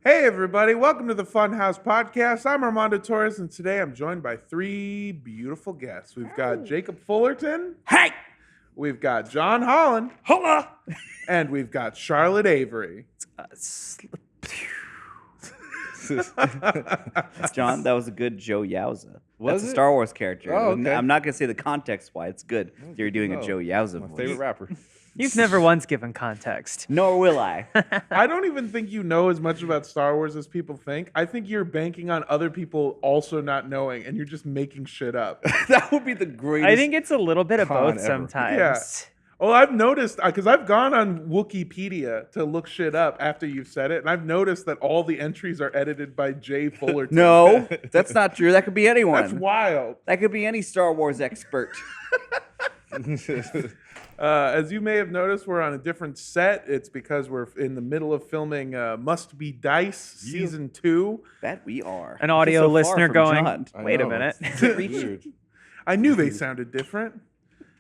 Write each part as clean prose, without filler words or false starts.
Hey everybody, welcome to the Funhaus Podcast. I'm Armando Torres, and today I'm joined by three beautiful guests. We've got Jacob Fullerton. Hey! We've got John Holland. Holla! And we've got Charlotte Avery. John, that was a good Joe Yowza. Was That's a it? Star Wars character. Oh, okay. I'm not going to say the context why. It's good. You're doing a Joe Yowza My voice. favorite rapper. You've never once given context. Nor will I. I don't even think you know as much about Star Wars as people think. I think you're banking on other people also not knowing, and you're just making shit up. That would be the greatest. I think it's a little bit of con both ever. sometimes. Yeah. Well, I've noticed, because I've gone on Wikipedia to look shit up after you've said it, and I've noticed that all the entries are edited by Jay Fullerton. No, that's not true. That could be anyone. That's wild. That could be any Star Wars expert. As you may have noticed, we're on a different set. It's because we're in the middle of filming Must Be Dice Season 2. That we are. An audio So far listener from going, John. I wait a know, minute. it's weird. I knew they sounded different.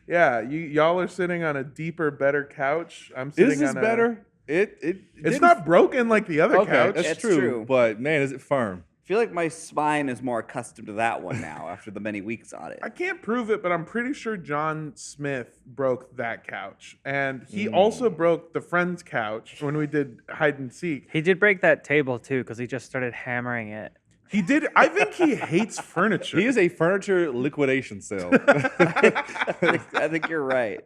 Yeah, y'all are sitting on a deeper, better couch. I'm sitting Is this on better? It It's didn't- not broken like the other okay. couch. That's It's true, true. But man, is it firm? I feel like my spine is more accustomed to that one now after the many weeks on it. I can't prove it, but I'm pretty sure John Smith broke that couch. And he also broke the friend's couch when we did hide and seek. He did break that table too because he just started hammering it. He did. I think he hates furniture. He is a furniture liquidation sale. I think you're right.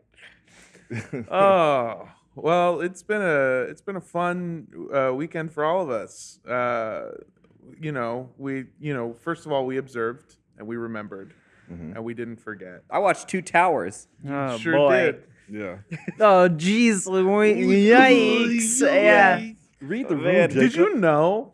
Oh, well, it's been a fun weekend for all of us. First of all, we observed and we remembered and we didn't forget. I watched Two Towers. Oh, Sure boy. did. Yeah. Oh, jeez. Yikes. Yeah. Read the Man, room, Did Jacob. you know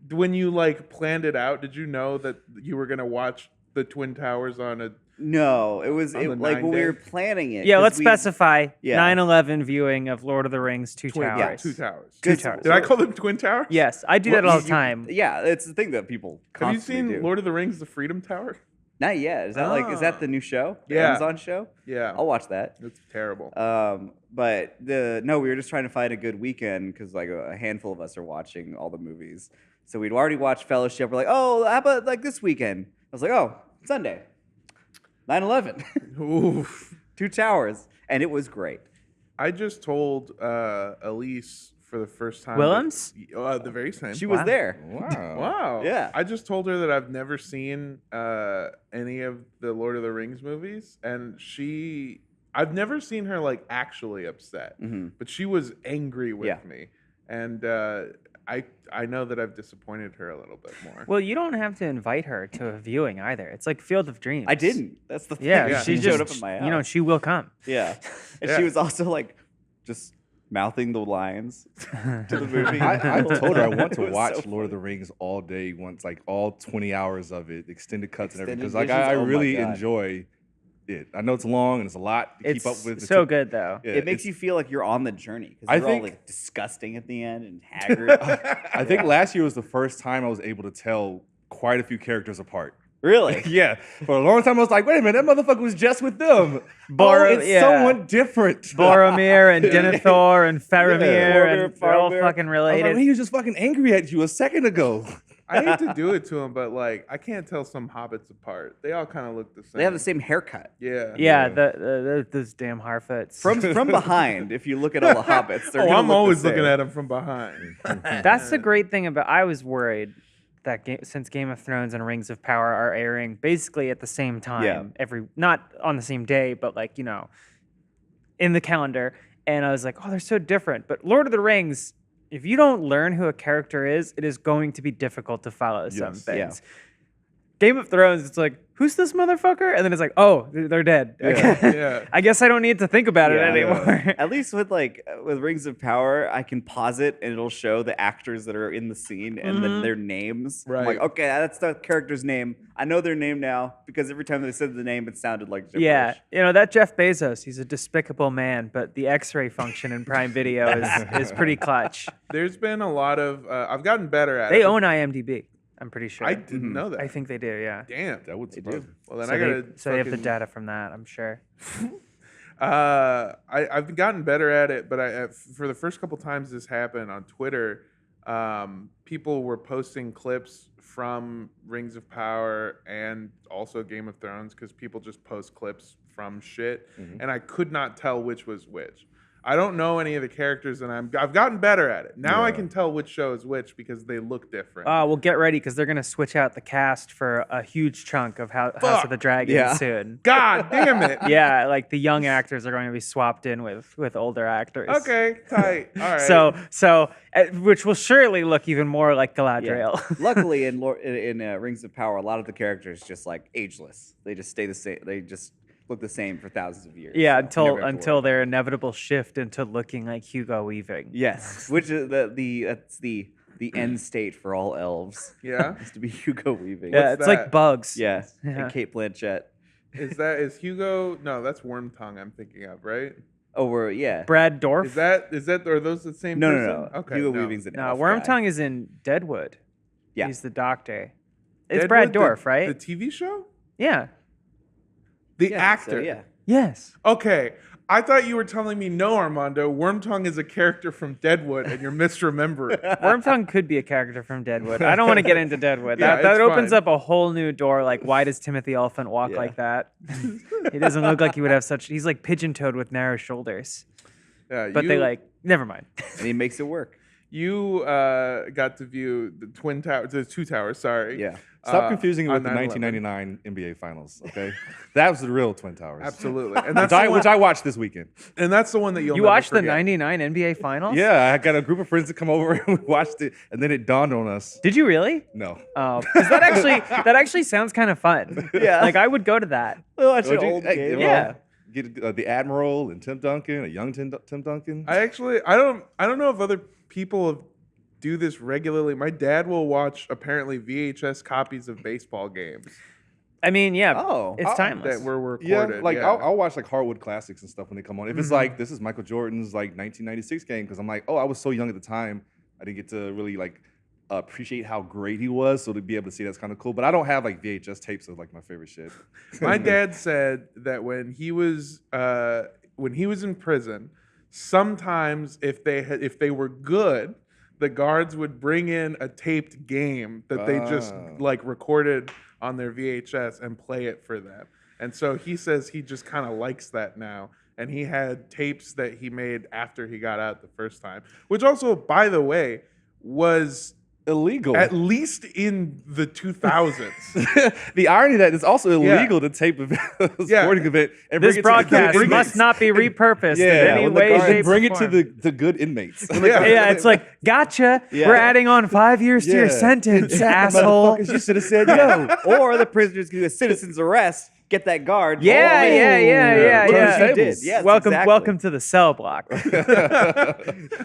when you planned it out? Did you know that you were gonna watch the Twin Towers on a? No, it was On the like when we 9-day? were planning it. Yeah, 'cause let's we- specify Yeah. 9/11 viewing of Lord of the Rings Two Twin, Towers. yeah, Two Towers. Two towers. Did I call them Twin Towers? Yes, I do that all the You- time. Yeah, it's the thing that people Have you constantly seen do. Lord of the Rings: The Freedom Tower? Not yet. Is that the new show? The Yeah. Amazon show? Yeah, I'll watch that. it's terrible. But we were just trying to find a good weekend because like a handful of us are watching all the movies. So we'd already watched Fellowship. We're like, oh, how about like this weekend? I was like, oh, Sunday, 9/11, Oof. Two Towers, and it was great. I just told Elise for the first time. Willems? The very same. She was Wow. there. Wow. Wow. Yeah. I just told her that I've never seen any of the Lord of the Rings movies, and I've never seen her actually upset, Mhm. but she was angry with Yeah. me, and I know that I've disappointed her a little bit more. Well, you don't have to invite her to a viewing either. It's like Field of Dreams. I didn't. That's the thing. Yeah, Yeah. she She just showed up at my house. she will come. Yeah, and Yeah. she was also like, just mouthing the lines to the movie. I told her I want It to was watch so Lord of the Rings all day once, all 20 hours of it, extended cuts and everything. Extended Because I visions? Oh my really God. enjoy it. I know it's long and it's a lot to It's keep up with. so good though. Yeah, It makes it's- you feel like you're on the journey because I they're all think- like disgusting at the end and haggard. I think last year was the first time I was able to tell quite a few characters apart. Really? Yeah, for a long time I was like, wait a minute, that motherfucker was just with them. Bor- It's yeah. someone different. Boromir and Denethor and Faramir, Boromir, and they're all Faramir. fucking I was like, related. he was just fucking angry at you a second ago. I hate to do it to him, but I can't tell some hobbits apart. They all kind of look the same. They have the same haircut. Yeah. Yeah, those damn Harfoots. From behind, if you look at all the hobbits, they're Oh, gonna I'm look the always looking same. at him from behind. That's the great thing about. I was worried that since Game of Thrones and Rings of Power are airing basically at the same time, Yeah. not on the same day, but in the calendar, and I was like, oh, they're so different. But Lord of the Rings, if you don't learn who a character is, it is going to be difficult to follow some Yes. things. Game of Thrones, it's like, who's this motherfucker? And then it's like, oh, they're dead. Yeah. I guess I don't need to think about it Yeah. anymore. At least with Rings of Power, I can pause it and it'll show the actors that are in the scene and then their names. I'm like, Right. okay, that's the character's name. I know their name now because every time they said the name, it sounded like gibberish. Yeah, that Jeff Bezos, he's a despicable man, but the X-ray function in Prime Video is pretty clutch. There's been a lot of. I've gotten better at it. They own IMDb, I'm pretty sure. I didn't know that. I think they do, yeah. Damn. That would surprise me. Well, then So I gotta. they have the fucking- data from that, I'm sure. I've gotten better at it, but for the first couple times this happened on Twitter, people were posting clips from Rings of Power and also Game of Thrones because people just post clips from shit, and I could not tell which was which. I don't know any of the characters, and I've gotten better at it. Now I can tell which show is which because they look different. Well, get ready because they're gonna switch out the cast for a huge chunk of House of the Dragon soon. God damn it! Yeah, like the young actors are going to be swapped in with older actors. Okay, tight. All right. So which will surely look even more like Galadriel. Yeah. Luckily, in Rings of Power, a lot of the characters just like ageless. They just stay the same. They just look the same for thousands of years. Yeah, until their inevitable shift into looking like Hugo Weaving. Yes, which is that's the end state for all elves. Yeah, is to be Hugo Weaving. Yeah, it's like bugs. Yeah, and Kate Blanchett. Is Hugo? No, that's Wormtongue. I'm thinking of, right? Oh, yeah. Brad Dorff. Is that are those the same? No, person? no. Okay, Hugo Weaving's an elf Wormtongue guy. is in Deadwood. Yeah, he's the doctor. It's Deadwood, Brad Dorff, right? The TV show. Yeah. The actor. So, yeah. Yes. Okay. I thought you were telling me no, Armando. Wormtongue is a character from Deadwood, and you're misremembering. Wormtongue could be a character from Deadwood. I don't want to get into Deadwood. Yeah, that opens fine. up a whole new door. Like, why does Timothy Olyphant walk like that? He doesn't look like he would have such. He's like pigeon-toed with narrow shoulders. Yeah, But never mind. And he makes it work. You got to view the Twin Towers, the two towers. Sorry. Yeah. Stop confusing it with on the 9/11. 1999 NBA Finals. Okay, that was the real Twin Towers. Absolutely, and that's which I watched this weekend. and that's the one that you'll You never watched the forget. '99 NBA Finals? Yeah, I got a group of friends to come over and we watched it, and then it dawned on us. Did you really? No. Oh, because that actually sounds kind of fun. Yeah. Like I would go to that. We'll watch an Would you? old Hey, game. well, Yeah. Get the Admiral and Tim Duncan, a young Tim Duncan. I don't know if other people do this regularly. My dad will watch apparently VHS copies of baseball games. I mean, yeah. Oh. It's timeless. That were recorded. Yeah, like yeah. I'll watch like Hardwood Classics and stuff when they come on. If it's like this is Michael Jordan's like 1996 game, because I'm like, oh, I was so young at the time, I didn't get to really like appreciate how great he was. So to be able to see that's kind of cool. But I don't have like VHS tapes of like my favorite shit. My dad said that when he was in prison, sometimes if they were good, the guards would bring in a taped game that they just like recorded on their VHS and play it for them. And so he says he just kind of likes that now. And he had tapes that he made after he got out the first time, which also, by the way, was Illegal. at least in the 2000s. The irony that it's also illegal to tape a sporting event and This bring it broadcast to the must not be repurposed in any when the way, guards shape, bring or it to form. the good inmates. Yeah, it's like, gotcha. Yeah. We're adding on 5 years to your Yeah. sentence, asshole. Motherfuckers, you should have said no. Or the prisoners do a citizen's arrest, get that guard. Yeah, haul him in. yeah. Look what you Tables. did. Yes, welcome, exactly. welcome to the cell block.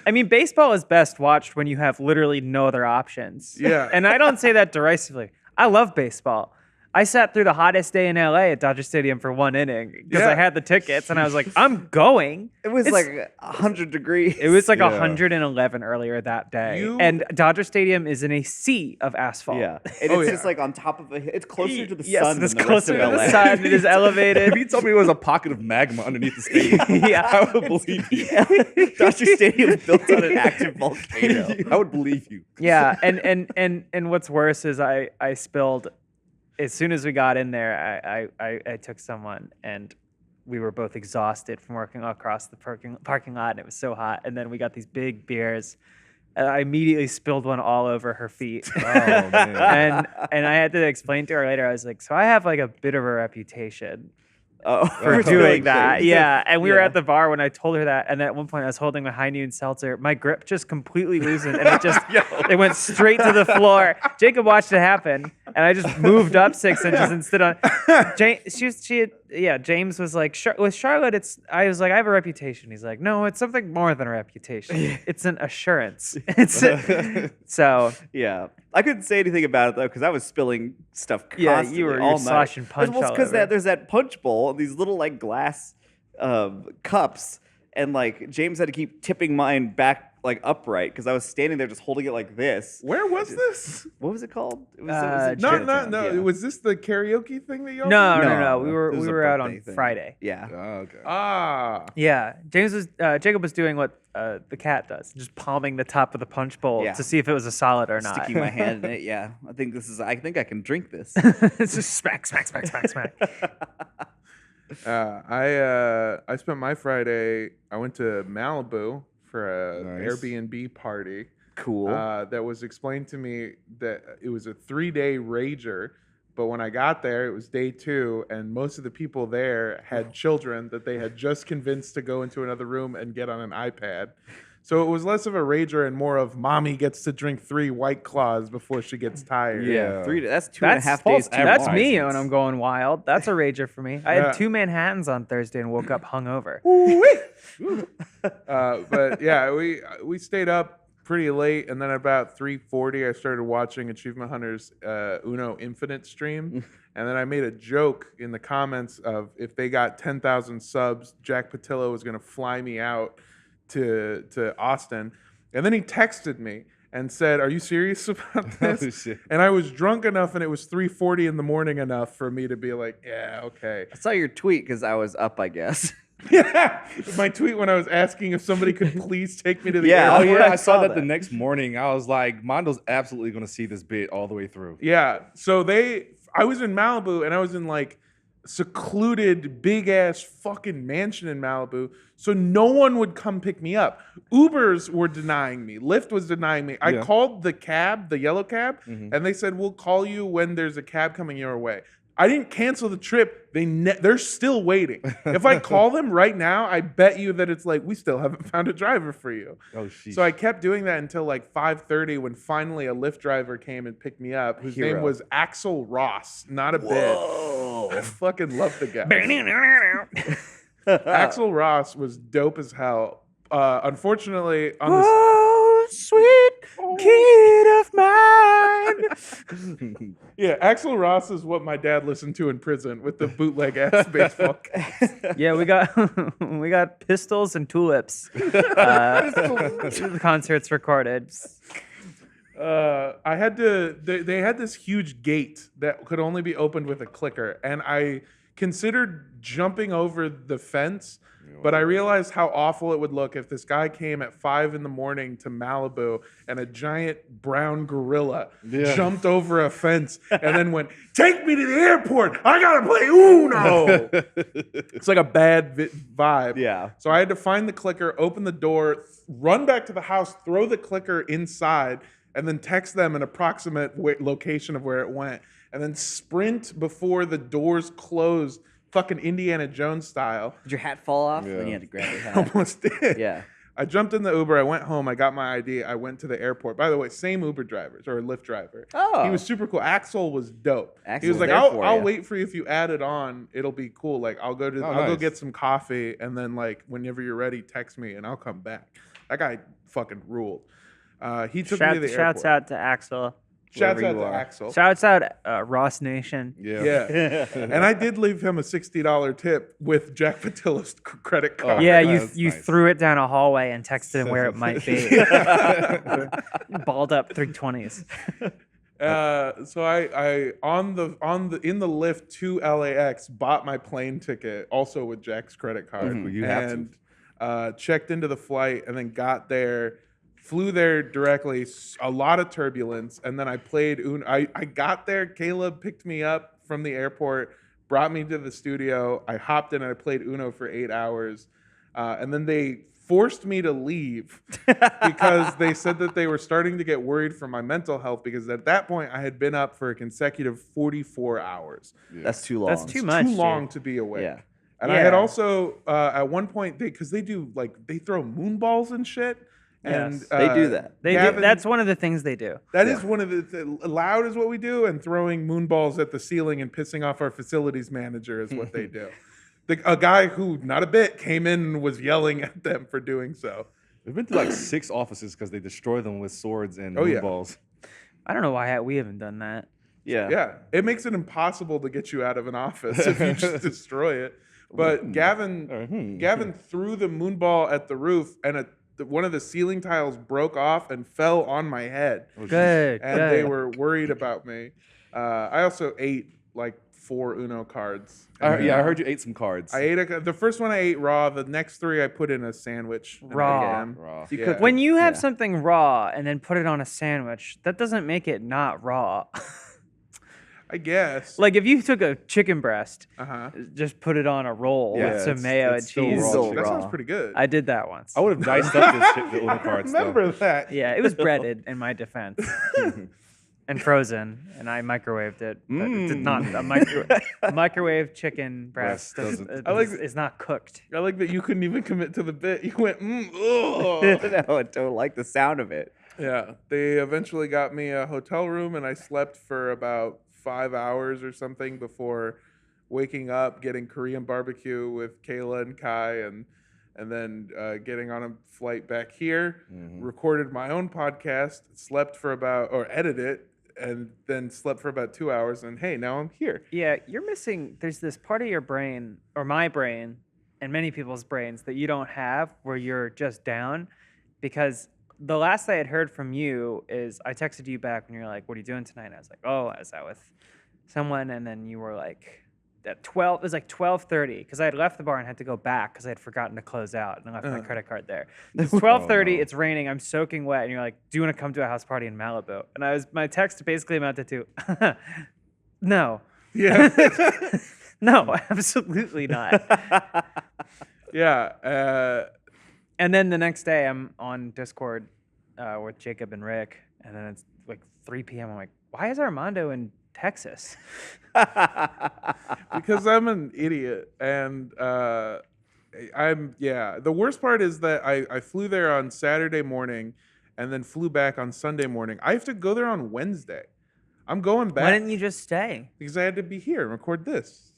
I mean, baseball is best watched when you have literally no other options. Yeah. And I don't say that derisively. I love baseball. I sat through the hottest day in LA at Dodger Stadium for one inning because I had the tickets and I was like, I'm going. It was It's- like 100 degrees. It was like Yeah. 111 earlier that day. You- And Dodger Stadium is in a sea of asphalt. Yeah. And it's just like on top of it's closer to the Yes, sun it's than the closer rest to of LA. the sun. It is elevated. If you told me it was a pocket of magma underneath the stadium, Yeah. I would believe you. Dodger Stadium is built on an active volcano. I would believe you. Yeah, and what's worse is I spilled as soon as we got in there. I took someone and we were both exhausted from working across the parking lot and it was so hot. And then we got these big beers. And I immediately spilled one all over her feet. Oh, man. and I had to explain to her later. I was like, so I have like a bit of a reputation For doing that. things. Yeah. And we were Yeah. at the bar when I told her that. And at one point I was holding a High Noon seltzer. My grip just completely loosened and it went straight to the floor. Jacob watched it happen. And I just moved up 6 inches and stood on. James was like, with Charlotte, I was like, I have a reputation. He's like, no, it's something more than a reputation. It's an assurance. So Yeah. I couldn't say anything about it though because I was spilling stuff constantly Yeah, you were all night. sloshing punch Well, it's all because over. there's that punch bowl, these little like glass cups, and like James had to keep tipping mine back like upright because I was standing there just holding it like this. Where was this? What was it called? It was, No. Was this the karaoke thing that y'all? No, did? no, no. No, We it were was a out on birthday thing. Friday. Yeah. Oh, okay. Ah. Yeah, Jacob was doing what the cat does, just palming the top of the punch bowl Yeah. to see if it was a solid or not. Sticking my hand in it. Yeah. I think I can drink this. It's just smack, smack, smack, smack, smack. I spent my Friday. I went to Malibu for a Nice. Airbnb party. Cool. That was explained to me that it was a 3-day rager, but when I got there, it was day 2, and most of the people there had children that they had just convinced to go into another room and get on an iPad. So it was less of a rager and more of mommy gets to drink 3 White Claws before she gets tired. Yeah. 3 That's 2.5 days. false too That's long. me when I'm going wild. That's a rager for me. I Yeah. had 2 Manhattans on Thursday and woke up hungover. But yeah, we stayed up pretty late, and then about 3:40, I started watching Achievement Hunter's Uno Infinite stream, and then I made a joke in the comments of if they got 10,000 subs, Jack Patillo was gonna fly me out to Austin, and then he texted me and said, "Are you serious about this?" Oh, shit. And I was drunk enough, and it was 3:40 in the morning enough for me to be like, "Yeah, okay." I saw your tweet because I was up, I guess. Yeah, my tweet when I was asking if somebody could please take me to the Yeah. Oh airport. yeah, I I saw saw that the that. next morning. I was like, Mondo's absolutely gonna see this bit all the way through. Yeah. So I was in Malibu and I was in like secluded big ass fucking mansion in Malibu. So no one would come pick me up. Ubers were denying me. Lyft was denying me. I Yeah. called the cab, the yellow cab, and they said, "We'll call you when there's a cab coming your way." I didn't cancel the trip. They're still waiting. If I call them right now, I bet you that it's like, we still haven't found a driver for you. Oh shit. So I kept doing that until like 5:30 when finally a Lyft driver came and picked me up, whose name Hero. was Axel Ross. Not a bit. I fucking love the guy. Axel Ross was dope as hell. Unfortunately, on this, Oh, sweet kid of mine. yeah, Axel Ross is what my dad listened to in prison with the bootleg ass baseball. Yeah, we got pistols and tulips. The concerts recorded. I had to. They had this huge gate that could only be opened with a clicker, and I considered jumping over the fence, but I realized how awful it would look if this guy came at 5 a.m. to Malibu and a giant brown gorilla jumped over a fence and then went, "Take me to the airport! I gotta play Uno." It's like a bad vibe. Yeah. So I had to find the clicker, open the door, run back to the house, throw the clicker inside, and then text them an approximate location of where it went, and then sprint before the doors closed, fucking Indiana Jones style. Did your hat fall off? Yeah. Then you had to grab your hat. Almost did. Yeah. I jumped in the Uber. I went home. I got my ID. I went to the airport. By the way, same Uber drivers or Lyft driver. Oh. He was super cool. Axel was dope. Axel He was was like, there "I'll for I'll ya." wait for you if you add it on. It'll be cool. Like I'll go nice. get some coffee and then like whenever you're ready, text me and I'll come back." That guy fucking ruled. He took me to the airport. Shouts out to Axel. Shouts wherever out you to are. Axel. Shouts out Ross Nation. Yeah. Yeah. And I did leave him a $60 tip with Jack Patillo's credit card. Oh, Yeah, that's you nice. threw it down a hallway and texted him where it might be. Balled up 320s. So I in the lift to LAX bought my plane ticket also with Jack's credit card. Mhm. You have to. And checked into the flight and then got there, flew there directly. A lot of turbulence, and then I played Uno. I got there. Caleb picked me up from the airport, brought me to the studio. I hopped in and I played Uno for 8 hours, and then they forced me to leave because they said that they were starting to get worried for my mental health because at that point I had been up for a consecutive 44 hours. That's too long. That's too much. Too long dude. to be awake. Yeah. And I had Yeah. also at one point because they throw moonballs and shit. And Yes. They do that. They Gavin- do, that's one of the things they do. That is one of the loud is what we do, and throwing moonballs at the ceiling and pissing off our facilities manager is what they do. A guy who, not a bit, came in and was yelling at them for doing so. We've been to like 6 offices because they destroy them with swords and Oh, yeah. balls. I don't know why we haven't done that. Yeah. Yeah, it makes it impossible to get you out of an office if you just destroy it. But Gavin threw the moonball at the roof, and one of the ceiling tiles broke off and fell on my head, Good. and good. they were worried about me. I also ate like 4 Uno cards. I heard you ate some cards. I ate the first one I ate raw. The next 3 I put in a sandwich. and I ate Raw. them. Raw. You Yeah. cooked When you have Yeah. something raw and then put it on a sandwich, that doesn't make it not raw. I guess. Like if you took a chicken breast, Just put it on a roll Yeah, with some it's- mayo it's and still cheese. raw So chicken. that raw. sounds pretty good. I did that once. I would have diced up the Uno I cards. remember that. Yeah, it was breaded in my defense. And frozen, and I microwaved it, but it did not. A microwave chicken breast Breast doesn't- I like- is not cooked. I like that you couldn't even commit to the bit. You went, ugh. No, I don't like the sound of it. Yeah, they eventually got me a hotel room, and I slept for about 5 hours or something before waking up, getting Korean barbecue with Kayla and Kai, and then getting on a flight back here. Recorded my own podcast, slept for or edited it, and then slept for about 2 hours. And hey, now I'm here. Yeah, you're missing. There's this part of your brain, or my brain, and many people's brains that you don't have, where you're just down, because the last I had heard from you is I texted you back when you're like, "What are you doing tonight?" And I was like, "Oh, I was out with someone," and then you were like, at 12, it was like 12:30, because I had left the bar and had to go back because I had forgotten to close out and I left my credit card there. It's 12:30, it's raining, I'm soaking wet, and you're like, "Do you want to come to a house party in Malibu?" And my text basically amounted to, no. Yeah. No, absolutely not. Yeah. And then the next day, I'm on Discord with Jacob and Rick, and then it's like 3 p.m. I'm like, why is Armando in Texas? Because I'm an idiot, and the worst part is that I flew there on Saturday morning and then flew back on Sunday morning. I have to go there on Wednesday. I'm going back. Why didn't you just stay? Because I had to be here and record this.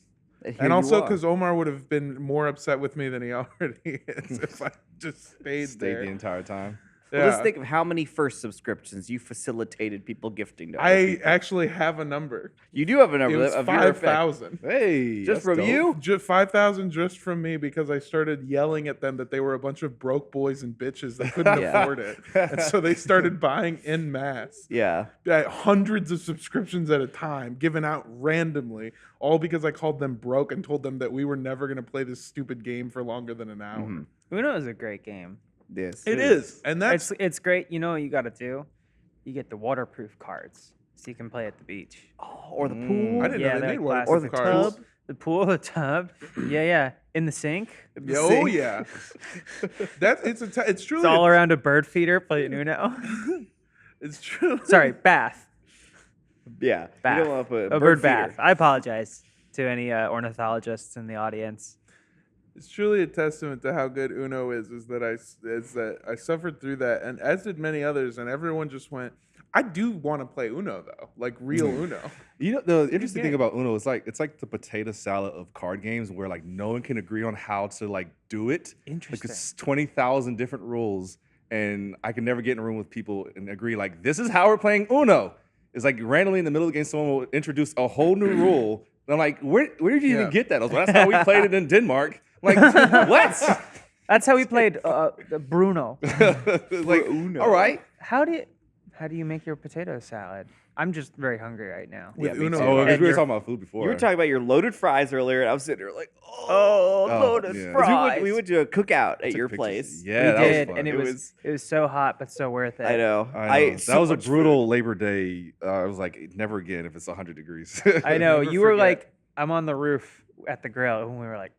Here And you also are. because Omar would have been more upset with me than he already is if I just stayed Stayed there. the entire time. Well, just think of how many first subscriptions you facilitated people gifting to other I people. actually have a number. You do have a It number was of your effect. 5,000. Hey, Just that's from dope. you? Just 5,000 just from me because I started yelling at them that they were a bunch of broke boys and bitches that couldn't Yeah. afford it. And so they started buying en masse. Yeah. Hundreds of subscriptions at a time given out randomly, all because I called them broke and told them that we were never going to play this stupid game for longer than an hour. Uno is a great game. This. It is. And that's It's great. You know what you got to do? You get the waterproof cards so you can play at the beach. Oh, or the pool. I didn't Yeah, know they they're made like waterproof plastic. Or the cards. tub. The pool, the tub. Yeah. In the sink. The Oh sink. yeah. It's truly It's all around a bird feeder playing Uno. It's true. Sorry, bath. Yeah. Bath. You don't want to put A bird feeder. bath. I apologize to any ornithologists in the audience. It's truly a testament to how good Uno is that I suffered through that, and as did many others, and everyone just went, I do want to play Uno though, like real Uno. You know, the interesting game. thing about Uno is it's like the potato salad of card games where like no one can agree on how to like do it. Interesting. Like it's 20,000 different rules, and I can never get in a room with people and agree like this is how we're playing Uno. It's like randomly in the middle of the game, someone will introduce a whole new rule. And I'm like, where did you Yeah. even get that? I was like, that's how we played it in Denmark. I'm like, what? That's how we played Bruno. Like, all right. How do you make your potato salad? I'm just very hungry right now. With me Uno. too. Oh, and because we were your- talking about food before. You were talking about your loaded fries earlier, and I was sitting there like, Oh, loaded yeah. 'Cause fries. we went to a cookout at Took your pictures. place. Yeah, we that did, was fun. and it was so hot but so worth it. I know. I know. ate That so was a much brutal Labor Day. I was like, never again if it's 100 degrees. I know. Never You were forget. like, I'm on the roof at the grill, and we were like,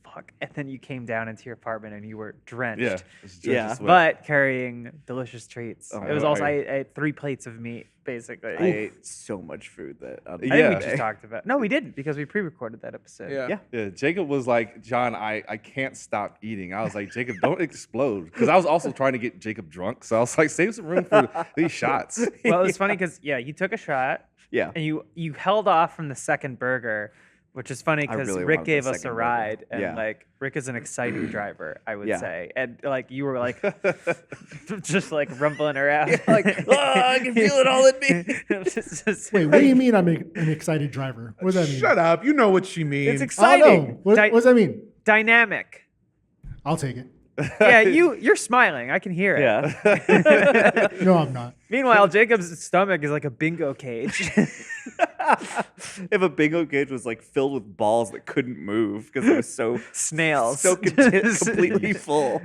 fuck. And then you came down into your apartment and you were drenched. Yeah. It's Yeah. just sweat. But carrying delicious treats. Oh, It was I- also, I ate 3 plates of meat, basically. I ate so much food that I on think Yeah. we just talked about. No, we didn't because we pre-recorded that episode. Yeah. Yeah. Yeah, Jacob was like, John, I can't stop eating. I was like, Jacob, don't explode. Because I was also trying to get Jacob drunk. So I was like, save some room for these shots. Well, it was funny because you took a shot Yeah. and you held off from the second burger, which is funny I because really Rick wanted the gave us a second burger. ride, and Yeah. like Rick is an exciting driver, I would Yeah. say, and like you were like just like rumbling around, like, "Oh, I can feel it all in me." Wait, what do you mean I'm an excited driver? What does that mean? Shut up. You know what she means. It's I don't know. exciting. What does that mean? Dynamic. I'll take it. Yeah, you're smiling. I can hear it. Yeah. No, I'm not. Meanwhile, Jacob's stomach is like a bingo cage. If a bingo cage was like filled with balls that couldn't move because it was so Snails. so completely full.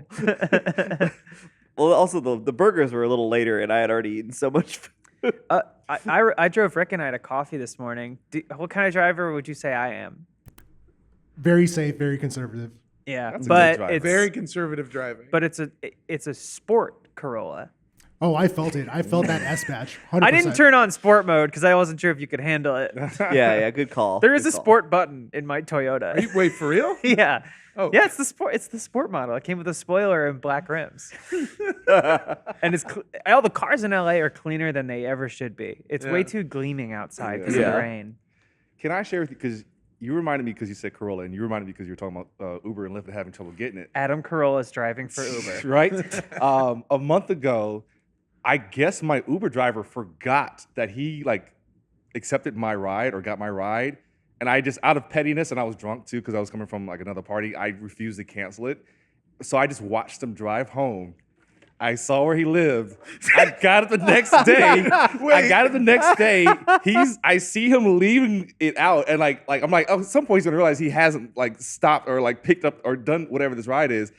Well, also the burgers were a little later, and I had already eaten so much food. I drove Rick and I to coffee this morning. What kind of driver would you say I am? Very safe, very conservative. Yeah, That's a good but driver. it's Very conservative driving. but it's a sport Corolla. Oh, I felt it. I felt that S badge. 100%. I didn't turn on sport mode because I wasn't sure if you could handle it. Yeah, good call. There is Good a call. sport button in my Toyota. Wait, for real? Yeah. Oh. Yeah, it's the sport model. It came with a spoiler and black rims. And all the cars in LA are cleaner than they ever should be. It's way Yeah. too gleaming outside because Yeah. of the rain. Can I share with you, because you reminded me because you said Corolla, and you reminded me because you were talking about Uber and Lyft and having trouble getting it. Adam Carolla's driving for Uber. Right? A month ago, I guess my Uber driver forgot that he like accepted my ride or got my ride. And I just, out of pettiness, and I was drunk too because I was coming from like another party, I refused to cancel it. So I just watched him drive home. I saw where he lived. I got it the next day. I got it the next day. I see him leaving it out, and like I'm like, oh, at some point he's gonna realize he hasn't like stopped or like picked up or done whatever this ride is.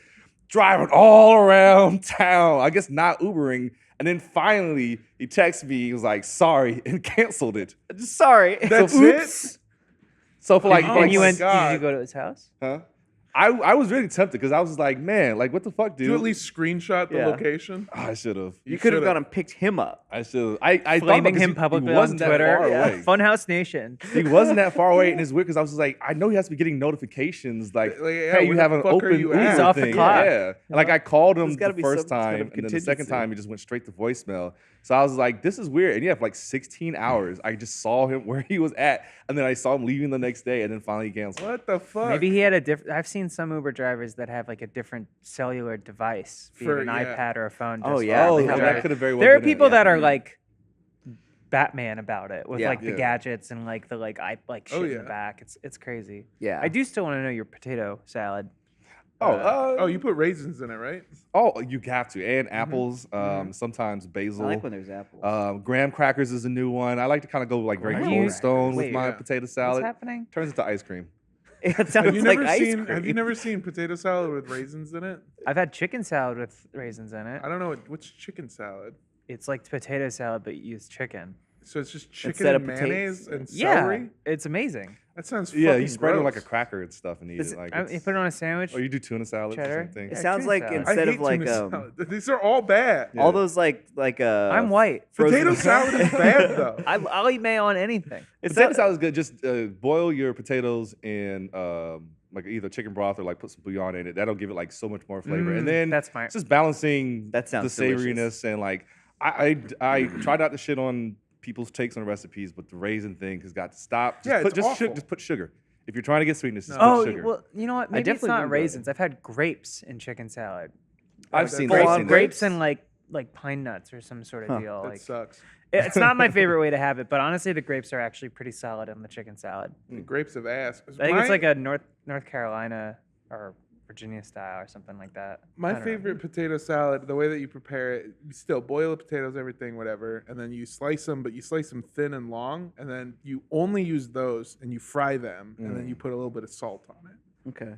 Driving all around town. I guess not Ubering. And then finally he texted me. He was like, sorry, and canceled it. Sorry. That's oops. it? So for like, Oh like And you my went? God. Did you go to his house? huh? I was really tempted because I was like, man, like what the fuck, dude? Do you at least screenshot the Yeah. location? Oh, I should have. You could have should've. gone and picked him up. I should have. I thought about Flaming this, him he publicly on wasn't that Twitter. far away. Funhouse Nation. He wasn't that far away, and it's weird because I was just like, I know he has to be getting notifications like, Like, yeah, hey, you where the have an fuck are open you Uber at? He's off the thing. clock. Yeah, and like I called him There's gotta the be first some sort of time, and then the second contingency. time he just went straight to voicemail. So I was like, this is weird. And yeah, for like 16 hours, I just saw him where he was at, and then I saw him leaving the next day, and then finally he canceled. What the fuck? Maybe he had a different. I've seen some Uber drivers that have like a different cellular device, be For- it an yeah. iPad or a phone. Oh, just yeah, for Oh, they the have that driver. could have very well There are been it, people yeah. that are like Batman about it with Yeah. like the Yeah. gadgets and like the like shit in yeah. the back. It's crazy. Yeah. I do still want to know your potato salad. Oh, you put raisins in it, right? Oh, you have to, and apples. Sometimes I basil. like when there's apples. Graham crackers is a new one. I like to kind of go like very Graham cold crackers. stone with Wait, my yeah. potato What's salad. happening? Turns into ice cream. It Have sounds you like never ice seen? cream. Have you never seen potato salad with raisins in it? I've had chicken salad with raisins in it. I don't know what's chicken salad. It's like potato salad, but you use chicken. So it's just chicken Instead and of mayonnaise potatoes. and Yeah, celery. it's amazing. That sounds Yeah, fucking you spread it on like a gross. cracker and stuff and eat Is it. it- Like you it's- put it on a sandwich. or you do tuna salad. Cheddar? Same thing. It Yeah, sounds tuna like salad. I instead hate of like tuna salad. These are all bad. Yeah. all those like I'm white. frozen- Potato salad is bad though. I'll eat mayo on anything. Potato salad is good. Just boil your potatoes in like either chicken broth or like put some bouillon in it. That'll give it like so much more flavor. And then That's smart. it's just balancing That sounds the savoriness and like I try not to shit on people's takes on recipes, but the raisin thing has got to stop. Just Yeah, put, it's awful. just put sugar. If you're trying to get sweetness, just Oh, put sugar. well, you know what? Maybe it's definitely not do that. raisins. I've had grapes in chicken salad. I've seen full that. on I've seen that. Grapes and like pine nuts or some sort of Huh. deal. That Like sucks. it's not my favorite way to have it, but honestly, the grapes are actually pretty solid on the chicken salad. The grapes of ass. I think it's like a North Carolina or Virginia style or something like that. I my don't know. favorite potato salad. The way that you prepare it, you still boil the potatoes, everything, whatever, and then you slice them, but you slice them thin and long, and then you only use those and you fry them, and then you put a little bit of salt on it. Okay.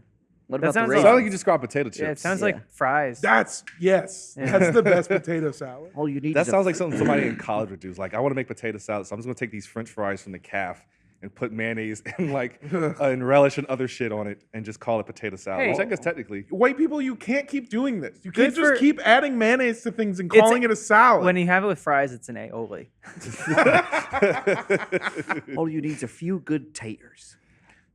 What That about the sounds It raisins? sounds like you just grab potato chips. Yeah, it sounds Yeah. like fries. That's that's the best potato salad. All you need That is a sounds like something somebody in college would do. It's like, I want to make potato salad, so I'm just gonna take these French fries from the calf and put mayonnaise and like and relish and other shit on it, and just call it potato salad. Which I Hey. guess technically, White people, you can't keep doing this. You Good can't just for- keep adding mayonnaise to things and It's- calling it a salad. When you have it with fries, it's an aioli. all you need is a few good taters.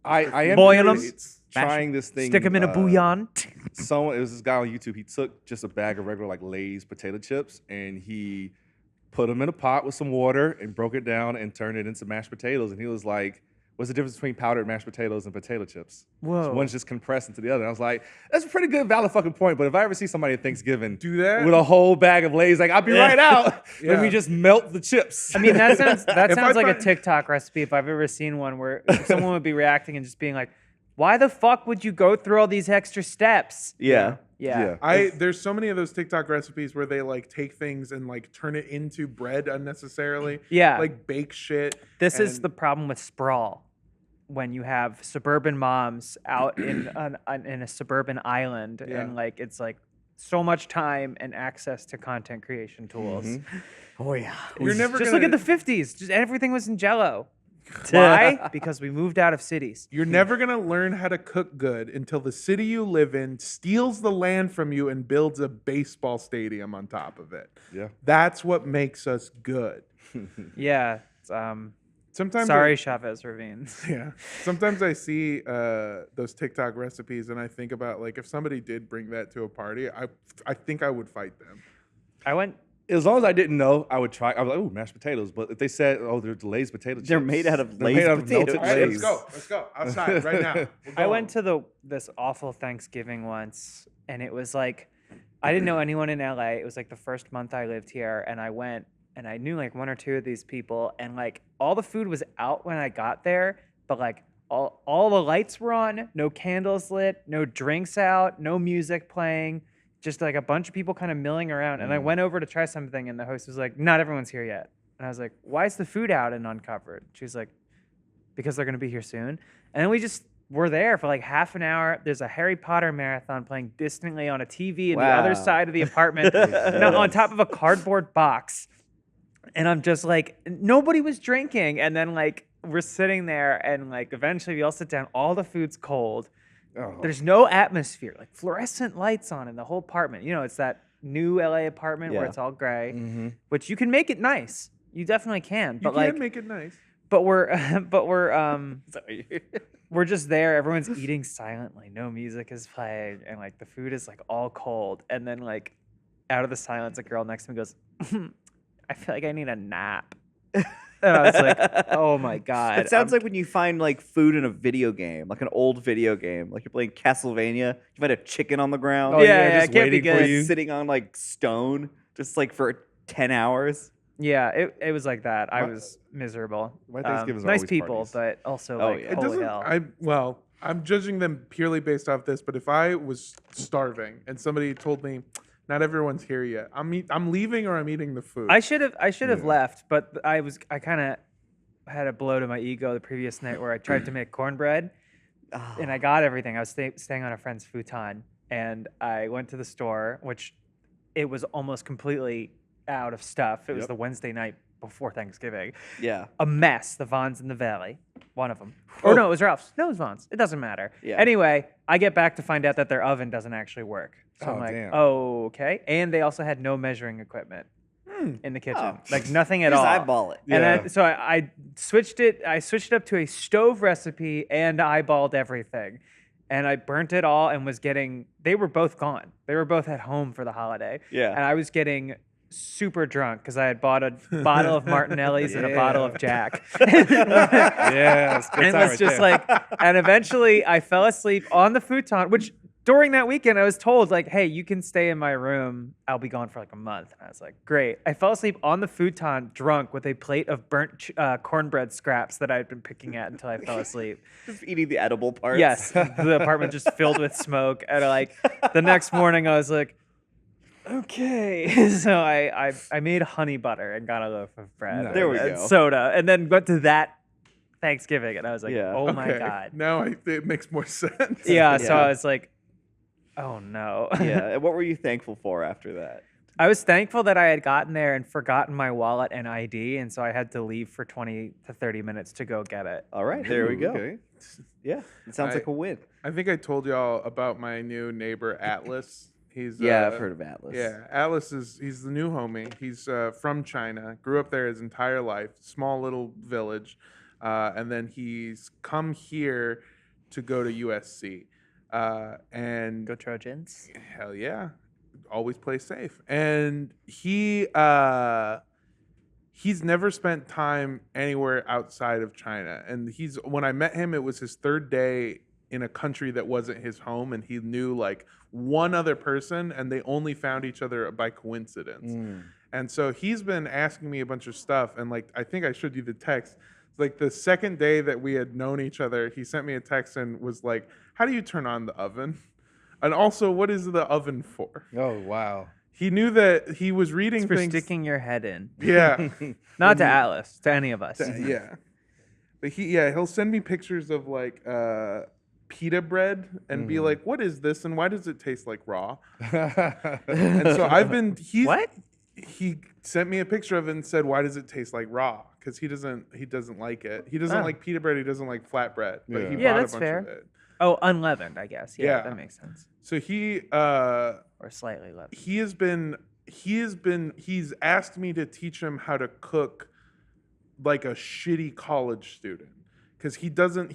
I am Boil 'em. curious, trying this thing. Stick them in a bouillon. Someone, it was this guy on YouTube. He took just a bag of regular like Lay's potato chips and he put them in a pot with some water and broke it down and turned it into mashed potatoes. And he was like, "What's the difference between powdered mashed potatoes and potato chips? Whoa. One's just compressed into the other." And I was like, "That's a pretty good, valid fucking point." But if I ever see somebody at Thanksgiving Do that? with a whole bag of Lay's, like, I'll be right out. Let me Yeah. just melt the chips. I mean, that sounds If I like a find- TikTok recipe if I've ever seen one where someone would be reacting and just being like, "Why the fuck would you go through all these extra steps?" Yeah. Yeah. There's so many of those TikTok recipes where they like take things and like turn it into bread unnecessarily. Yeah. Like bake shit. This is and- the problem with sprawl. When you have suburban moms out in a suburban island, Yeah. and like it's like so much time and access to content creation tools. Oh yeah. You're never Just gonna look at the 50s. Just everything was in Jello. Why? Because we moved out of cities. You're never gonna learn how to cook good until the city you live in steals the land from you and builds a baseball stadium on top of it. Yeah. That's what makes us good. Yeah. It's, Sometimes sorry, Chavez Ravines. Yeah. Sometimes I see those TikTok recipes and I think about like if somebody did bring that to a party, I think I would fight them. I went. As long as I didn't know, I would try. I was like, "Ooh, mashed potatoes." But if they said, "Oh, they're Lay's potato chips," They're made out of they're Lay's made out of potato melted All right, Lay's. let's go outside right now. I went to this awful Thanksgiving once, and it was like I didn't know anyone in LA. It was like the first month I lived here, and I went and I knew like one or two of these people, and like all the food was out when I got there, but like all the lights were on, no candles lit, no drinks out, no music playing, just like a bunch of people kind of milling around. And I went over to try something, and the host was like, "Not everyone's here yet." And I was like, "Why is the food out and uncovered?" She was like, "Because they're gonna be here soon." And then we just were there for like half an hour. There's a Harry Potter marathon playing distantly on a TV in the other Wow. side of the apartment, on top of a cardboard box. And I'm just like, nobody was drinking. And then like we're sitting there, and like eventually we all sit down. All the food's cold. Oh. There's no atmosphere, like fluorescent lights on in the whole apartment. You know, it's that new LA apartment where Yeah. it's all gray, Mm-hmm. which you can make it nice. You definitely can. You But can like, make it nice. but we're just there. Everyone's eating silently. No music is playing, and like the food is like all cold. And then like out of the silence, a girl next to me goes, "I feel like I need a nap." And I was like, "Oh my god!" It sounds like when you find like food in a video game, like an old video game, like you're playing Castlevania. You find a chicken on the ground. Oh, yeah, just it can't be waiting for good. you. Sitting on like stone, just like for 10 hours. Yeah, it was like that. I My- was miserable. my Thanksgivings are nice always people, parties. but also Oh, like, yeah. It holy doesn't. hell. I'm judging them purely based off this. But if I was starving and somebody told me, "Not everyone's here yet," I'm leaving or I'm eating the food. I should have Yeah. left, but I kind of had a blow to my ego the previous night where I tried to make cornbread, and I got everything. I was staying on a friend's futon, and I went to the store, which it was almost completely out of stuff. It was Yep. the Wednesday night before Thanksgiving. Yeah. A mess. The Vons in the Valley, one of them. Or no, it was Ralph's. No, it was Vons. It doesn't matter. Yeah. Anyway, I get back to find out that their oven doesn't actually work. So Oh, I'm like, damn. oh, okay. And they also had no measuring equipment in the kitchen, Oh. like nothing at Just all. eyeball it. And Yeah. so I switched it. I switched it up to a stove recipe and eyeballed everything. And I burnt it all and was getting. They were both gone. They were both at home for the holiday. Yeah. And I was getting super drunk because I had bought a bottle of Martinelli's and a bottle of Jack. Yeah, it's a good And time it was right just there. like, and eventually I fell asleep on the futon, which during that weekend I was told like, "Hey, you can stay in my room. I'll be gone for like a month." And I was like, "Great." I fell asleep on the futon, drunk, with a plate of burnt cornbread scraps that I had been picking at until I fell asleep. Just eating the edible parts. Yes, the apartment just filled with smoke. And like the next morning, I was like, "Okay." So I made honey butter and got a loaf of bread. Nice. There we and go. soda, and then went to that Thanksgiving, and I was like, Yeah. "Oh my Okay, god." Now it makes more sense. Yeah, so Yeah. I was like, "Oh no." Yeah. And what were you thankful for after that? I was thankful that I had gotten there and forgotten my wallet and ID, and so I had to leave for 20 to 30 minutes to go get it. All right. There we go. Okay. Yeah. It sounds I- like a win. I think I told y'all about my new neighbor Atlas. He's Yeah, I've heard of Atlas. Yeah, Atlas he's the new homie. He's from China. Grew up there his entire life. Small little village, and then he's come here to go to USC. And Go Trojans. hell yeah, always play safe. And he's never spent time anywhere outside of China. And when I met him, it was his third day in a country that wasn't his home, and he knew like one other person, and they only found each other by coincidence. And so he's been asking me a bunch of stuff, and like I think I showed you the text. Like the second day that we had known each other, he sent me a text and was like, "How do you turn on the oven?" And also, what is the oven for? Oh wow. He knew that he was reading It's for things. sticking your head in. Yeah. Not to Atlas, to any of us. Yeah. But he'll send me pictures of like pita bread and be like, "What is this? And why does it taste like raw?" And so What? He sent me a picture of it and said, "Why does it taste like raw?" Because he doesn't like it. He doesn't like pita bread. He doesn't like flatbread. But he Yeah, bought that's a bunch fair. of it. Oh, unleavened, I guess. Yeah, Yeah. that makes sense. So he Or slightly leavened. he's asked me to teach him how to cook like a shitty college student. Because he doesn't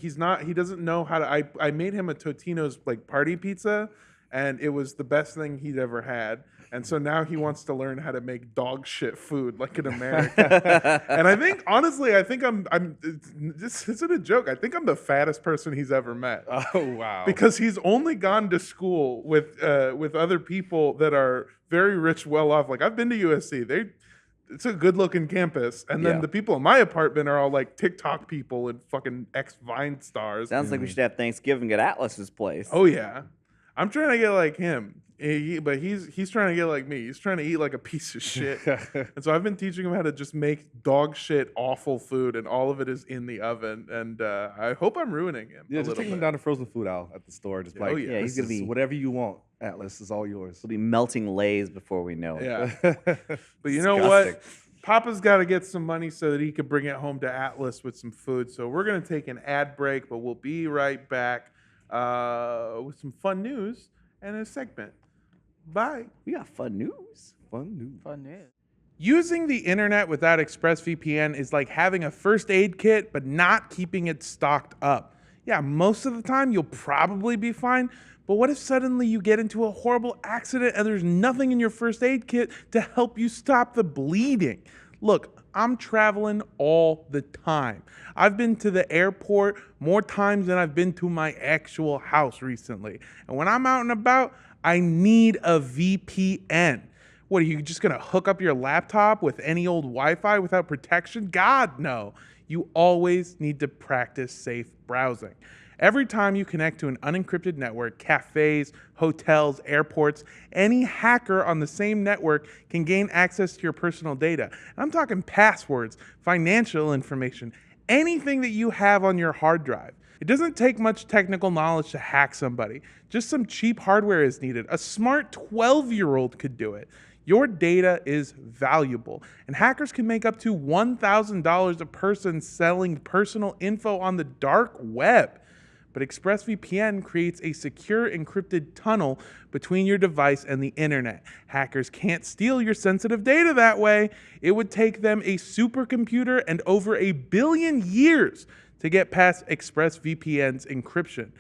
know how to. I made him a Totino's like party pizza, and it was the best thing he'd ever had. And so now he wants to learn how to make dog shit food like an American. And I think honestly, this isn't a joke. I think I'm the fattest person he's ever met. Oh wow. Because he's only gone to school with other people that are very rich, well off. Like I've been to USC. It's a good looking campus. And then the people in my apartment are all like TikTok people and fucking ex-Vine stars. Sounds like we should have Thanksgiving at Atlas's place. Oh yeah. I'm trying to get like him. But he's trying to get like me. He's trying to eat like a piece of shit. And so I've been teaching him how to just make dog shit awful food, and all of it is in the oven. And I hope I'm ruining him. Yeah, just taking him down to frozen food aisle at the store. Just like, yeah, he's gonna be whatever you want. Atlas is all yours. We'll be melting Lays before we know it. Yeah. But you know what? Papa's got to get some money so that he could bring it home to Atlas with some food. So we're going to take an ad break, but we'll be right back with some fun news and a segment. Bye. We got fun news. Fun news. Fun news. Using the internet without ExpressVPN is like having a first aid kit, but not keeping it stocked up. Yeah, most of the time you'll probably be fine, but what if suddenly you get into a horrible accident and there's nothing in your first aid kit to help you stop the bleeding? Look, I'm traveling all the time. I've been to the airport more times than I've been to my actual house recently. And when I'm out and about, I need a VPN. What, are you just going to hook up your laptop with any old Wi-Fi without protection? God, no. You always need to practice safe browsing. Every time you connect to an unencrypted network, cafes, hotels, airports, any hacker on the same network can gain access to your personal data. And I'm talking passwords, financial information, anything that you have on your hard drive. It doesn't take much technical knowledge to hack somebody. Just some cheap hardware is needed. A smart 12-year-old could do it. Your data is valuable, and hackers can make up to $1,000 a person selling personal info on the dark web. But ExpressVPN creates a secure encrypted tunnel between your device and the internet. Hackers can't steal your sensitive data that way. It would take them a supercomputer and over 1 billion years to get past ExpressVPN's encryption.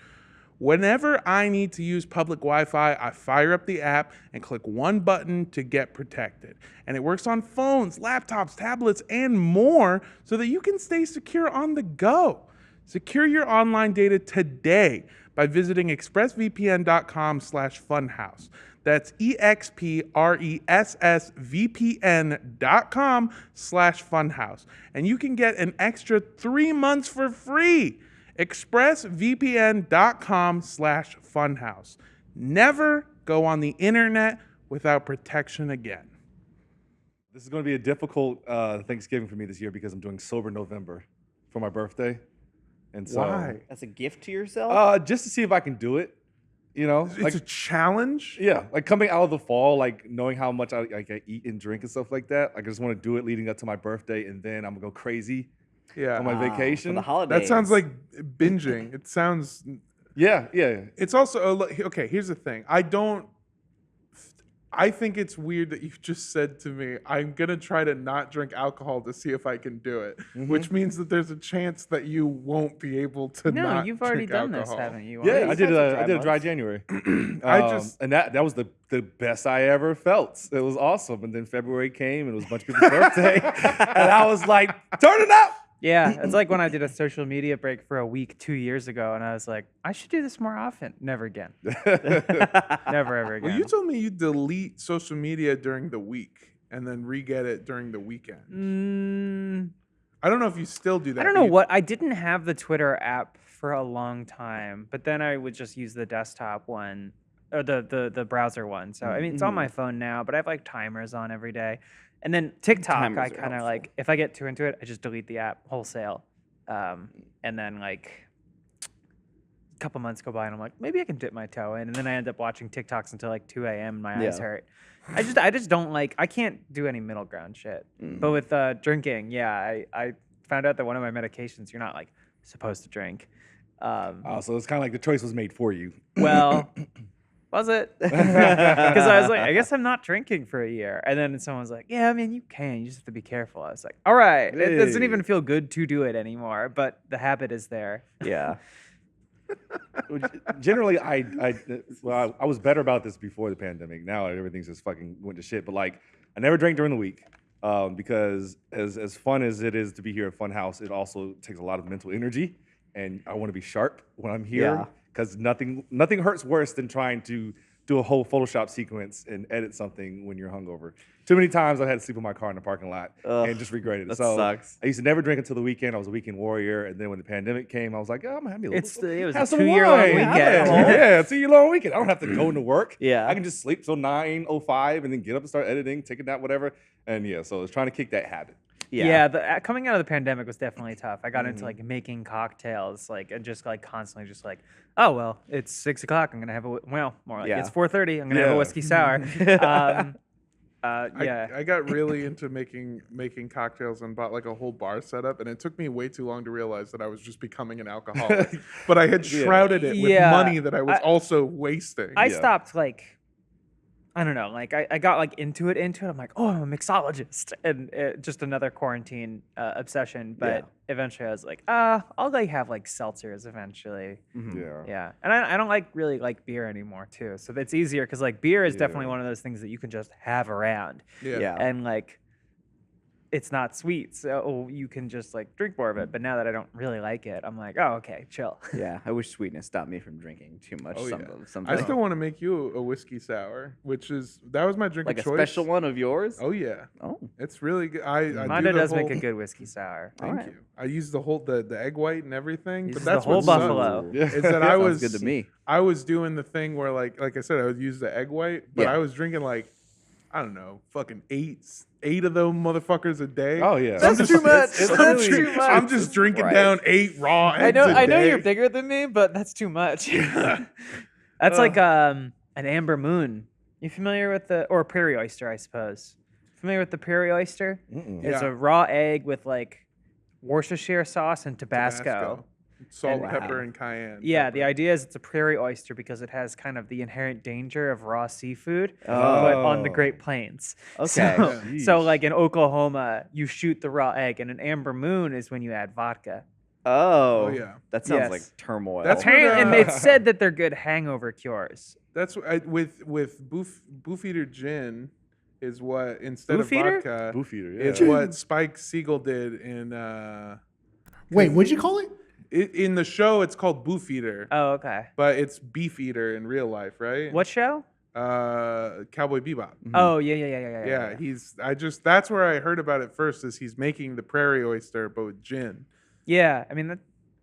Whenever I need to use public Wi-Fi, I fire up the app and click one button to get protected. And it works on phones, laptops, tablets, and more so that you can stay secure on the go. Secure your online data today by visiting expressvpn.com/funhouse. That's expressvpn.com/funhouse. And you can get an extra 3 months for free. expressvpn.com/funhouse. Never go on the internet without protection again. This is going to be a difficult Thanksgiving for me this year because I'm doing Sober November for my birthday. And so, Why? That's a gift to yourself? just to see if I can do it, you know? It's a challenge? Yeah, like coming out of the fall, like knowing how much I eat and drink and stuff like that. Like I just want to do it leading up to my birthday, and then I'm gonna go crazy Yeah. on my For vacation. the holidays. That sounds like binging. It sounds... Yeah. It's also... Okay, here's the thing. I think it's weird that you just said to me, I'm going to try to not drink alcohol to see if I can do it, which means that there's a chance that you won't be able to No, not you've already drink done alcohol. this, haven't you? Yeah, you I did said a some dry dry months. January. I And that was the best I ever felt. It was awesome. And then February came and it was a bunch of people's birthday. And I was like, turn it up. Yeah, it's like when I did a social media break for a week 2 years ago, and I was like, I should do this more often. Never again. Never ever again. Well, you told me you delete social media during the week and then re-get it during the weekend. I don't know if you still do that. I don't know what. I didn't have the Twitter app for a long time, but then I would just use the desktop one or the browser one. So I mean, it's on my phone now, but I have like timers on every day. And then TikTok, Timers I are kind of helpful. like if I get too into it, I just delete the app wholesale. And then like a couple months go by, and I'm like, maybe I can dip my toe in, and then I end up watching TikToks until like 2 a.m. and my eyes Yeah. hurt. I just don't like. I can't do any middle ground shit. But with drinking, yeah, I found out that one of my medications you're not like supposed to drink. So it's kind of like the choice was made for you. Well, was it? Because I was like, I guess I'm not drinking for a year. And then someone was like, yeah, I mean, you can. You just have to be careful. I was like, all right. It doesn't even feel good to do it anymore, but the habit is there. Yeah. Generally, I was better about this before the pandemic. Now everything's just fucking went to shit. But like, I never drank during the week because as fun as it is to be here at Funhaus, it also takes a lot of mental energy, and I want to be sharp when I'm here Yeah. because nothing hurts worse than trying to do a whole Photoshop sequence and edit something when you're hungover. Too many times I had to sleep in my car in the parking lot and just regretted it. That So sucks. I used to never drink until the weekend. I was a weekend warrior, and then when the pandemic came, I was like, oh, I'm gonna have me a little. It was have a some 2-year-long wine. weekend. Yeah, 2-year-long weekend. I don't have to go into work. Yeah. I can just sleep till 9:05 and then get up and start editing, take a nap, whatever. And yeah, so I was trying to kick that habit. Yeah, coming out of the pandemic was definitely tough. I got into like making cocktails, like and just like constantly, just like, oh well, it's 6 o'clock. I'm gonna have more like Yeah. it's 4:30. I'm gonna have a Yeah. whiskey sour. Yeah, I got really into making cocktails and bought like a whole bar setup, and it took me way too long to realize that I was just becoming an alcoholic. But I had shrouded it with Yeah. money that I was also wasting. I Yeah. stopped like. I don't know, like I got like into it. I'm like, oh, I'm a mixologist, and just another quarantine obsession. But eventually, I was like, I'll like have like seltzers eventually. Yeah. Yeah, and I don't really like beer anymore too. So that's easier because like beer is definitely one of those things that you can just have around, Yeah. and like it's not sweet, so you can just like drink more of it. But now that I don't really like it, I'm like, oh, okay, chill. Yeah. I wish sweetness stopped me from drinking too much. Oh, yeah. I Sometimes. still want to make you a whiskey sour, that was my drink Like a of choice. special one of yours. Oh yeah, Oh. it's really good. I Manda do the does make whole- a good whiskey sour. Thank Alright. you. I use the egg white and everything, Uses but that's the whole what sucks, buffalo. Yeah. Is that I Sounds was good to me. I was doing the thing where like I said, I would use the egg white, but Yeah. I was drinking like I don't know, fucking eight of them motherfuckers a day. Oh yeah. That's too much. It's That's really- too much. I'm just drinking Right. down 8 raw eggs I know a you're day. bigger than me, but that's too much. That's like an amber moon. You familiar with or prairie oyster, I suppose. Familiar with the prairie oyster? Mm-mm. It's Yeah. a raw egg with like Worcestershire sauce and Tabasco. Salt, And- pepper, and cayenne. Yeah, the pepper. idea is it's a prairie oyster because it has kind of the inherent danger of raw seafood, Oh. but on the Great Plains. Okay. So, Jeez. like in Oklahoma, you shoot the raw egg, and an amber moon is when you add vodka. Oh. Oh, yeah. That sounds Yes. like turmoil. That's what, Apparently, and it's said that they're good hangover cures. That's what with Beefeater gin is what instead Beefeater? of vodka, Beefeater, yeah. it's what Spike Siegel did in Wait, what'd you call it? in the show. It's called Beefeater, Oh, okay. but it's Beefeater in real life, right? What show? Cowboy Bebop. Oh, yeah. Yeah, that's where I heard about it first. Is he's making the prairie oyster but with gin. Yeah, I mean, that's,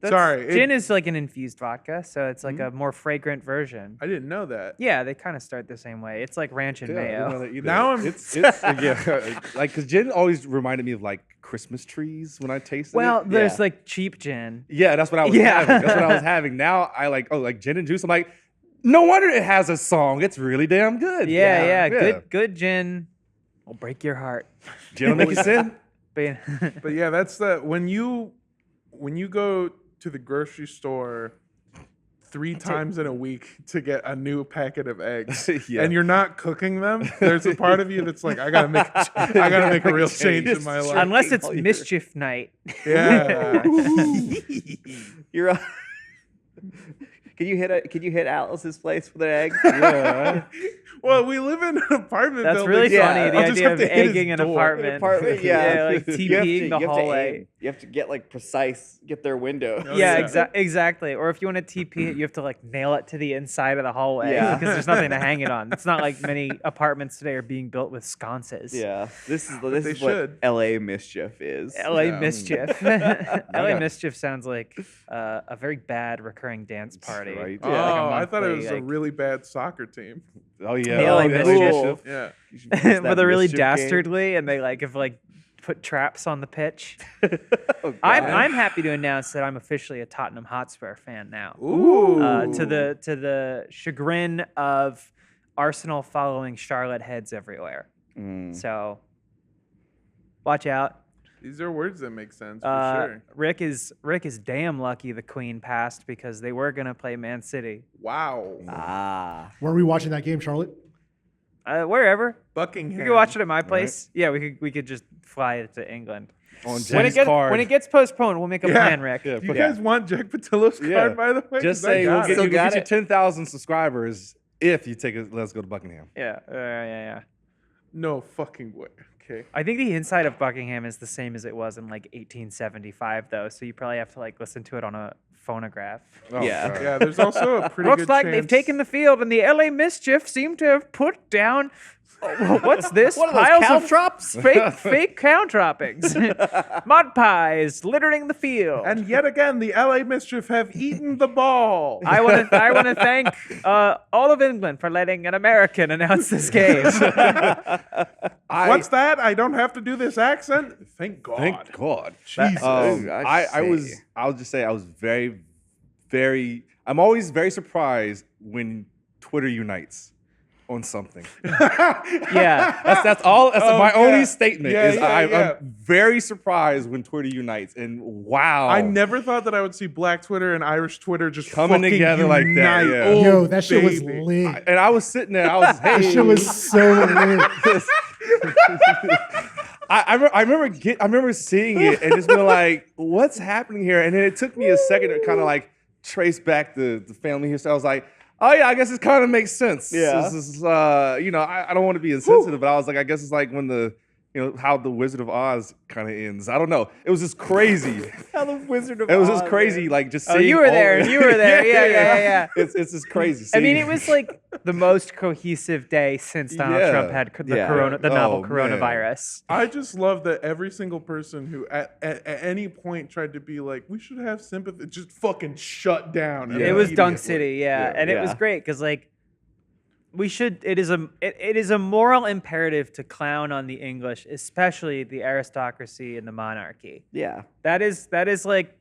Sorry, gin is like an infused vodka, so it's like a more fragrant version. I didn't know that. Yeah, they kind of start the same way. It's like ranch and Yeah, I didn't know mayo. that either. Now I'm- it's yeah, like because gin always reminded me of like Christmas trees when I tasted Well, it. there's Yeah. like cheap gin. Yeah, that's what I was Yeah. having. That's what I was having. Now I like gin and juice. I'm like, no wonder it has a song. It's really damn good. Yeah. Good gin will break your heart. Gin will make you sin. But But yeah, that's the when you go to the grocery store 3 times in a week to get a new packet of eggs, Yeah. and you're not cooking them, there's a part of you that's like, I gotta make a real change in my life. unless it's all year. mischief night. Yeah. You're. Can you hit Alice's place with an egg? Yeah. Well, we live in an apartment That's building. really Yeah, funny. The I'll just idea have of to hit his egging an door. apartment. Apartment, yeah. Like You have to- TPing the you have to hallway. aim. You have to get like get their window. Oh, Yeah, yeah. exactly. Or if you want to TP it, you have to like nail it to the inside of the hallway Yeah. because there's nothing to hang it on. It's not like many apartments today are being built with sconces. Yeah, this is they should. what LA mischief is. LA Yeah. Mischief. LA Mischief sounds like a very bad recurring dance party. right. Oh, Like a I thought it monthly, was a like- really bad soccer team. Oh yeah. The LA that's Mischief. cool. Yeah. You should post that but they're really mischief game. dastardly and they like have like put traps on the pitch. Oh, God. I'm happy to announce that I'm officially a Tottenham Hotspur fan now. Ooh. To the chagrin of Arsenal following Charlotte heads everywhere. Mm. So watch out. These are words that make sense for sure. Rick is damn lucky the Queen passed because they were gonna play Man City. Wow. Ah. Where are we watching that game, Charlotte? Wherever. Buckingham. You could watch it at my place. Yeah, we could just fly it to England. On When it, Jack's gets, card. when it gets postponed, we'll make a Yeah. plan, Rick. Yeah, Do you put- guys want Jack Patillo's card, Yeah. by the way? Just 'Cause I say got we'll it. get, Still you got get you it? 10,000 subscribers if you take Let's Go to Buckingham. Yeah. No fucking way. Okay. I think the inside of Buckingham is the same as it was in like 1875, though. So you probably have to like listen to it on a phonograph. Oh, Yeah. God. Yeah, there's also a pretty Looks good like chance. they've taken the field, and the LA Mischief seem to have put down. What's this? What are those, Piles of caltrops? fake cow droppings, mud pies littering the field. And yet again, the LA Mischief have eaten the ball. I want to thank all of England for letting an American announce this game. What's that? I don't have to do this accent? Thank God. Thank God. Jesus. I'll just say I was I'm always very surprised when Twitter unites on something. Yeah. That's all. That's my yeah. only statement. Yeah, is yeah, I'm yeah. very surprised when Twitter unites, and wow, I never thought that I would see Black Twitter and Irish Twitter just Coming fucking together like that, unite. yeah. Oh, Yo, that shit was baby. lit. And I was sitting there. I was, hey, That shit was so lit. I remember seeing it and just being like, "What's happening here?" And then it took me a second to kind of like trace back the family history. I was like, "Oh yeah, I guess it kind of makes sense." Yeah. This is, I don't want to be insensitive, but I was like, I guess it's like when how the Wizard of Oz kind of ends. I don't know. It was just crazy. How the Wizard of It was just Oz, crazy, man. like just. Oh, seeing you were all- there. You were there. Yeah. It's just crazy. I mean, seeing- it was like the most cohesive day since Donald Yeah. Trump had the Yeah. novel Oh, man. coronavirus. I just love that every single person who at any point tried to be like, we should have sympathy, just fucking shut down. Yeah. It was Dunk immediately. City, yeah, and it was Yeah. great because like it is a moral imperative to clown on the English, especially the aristocracy and the monarchy. Yeah. That is like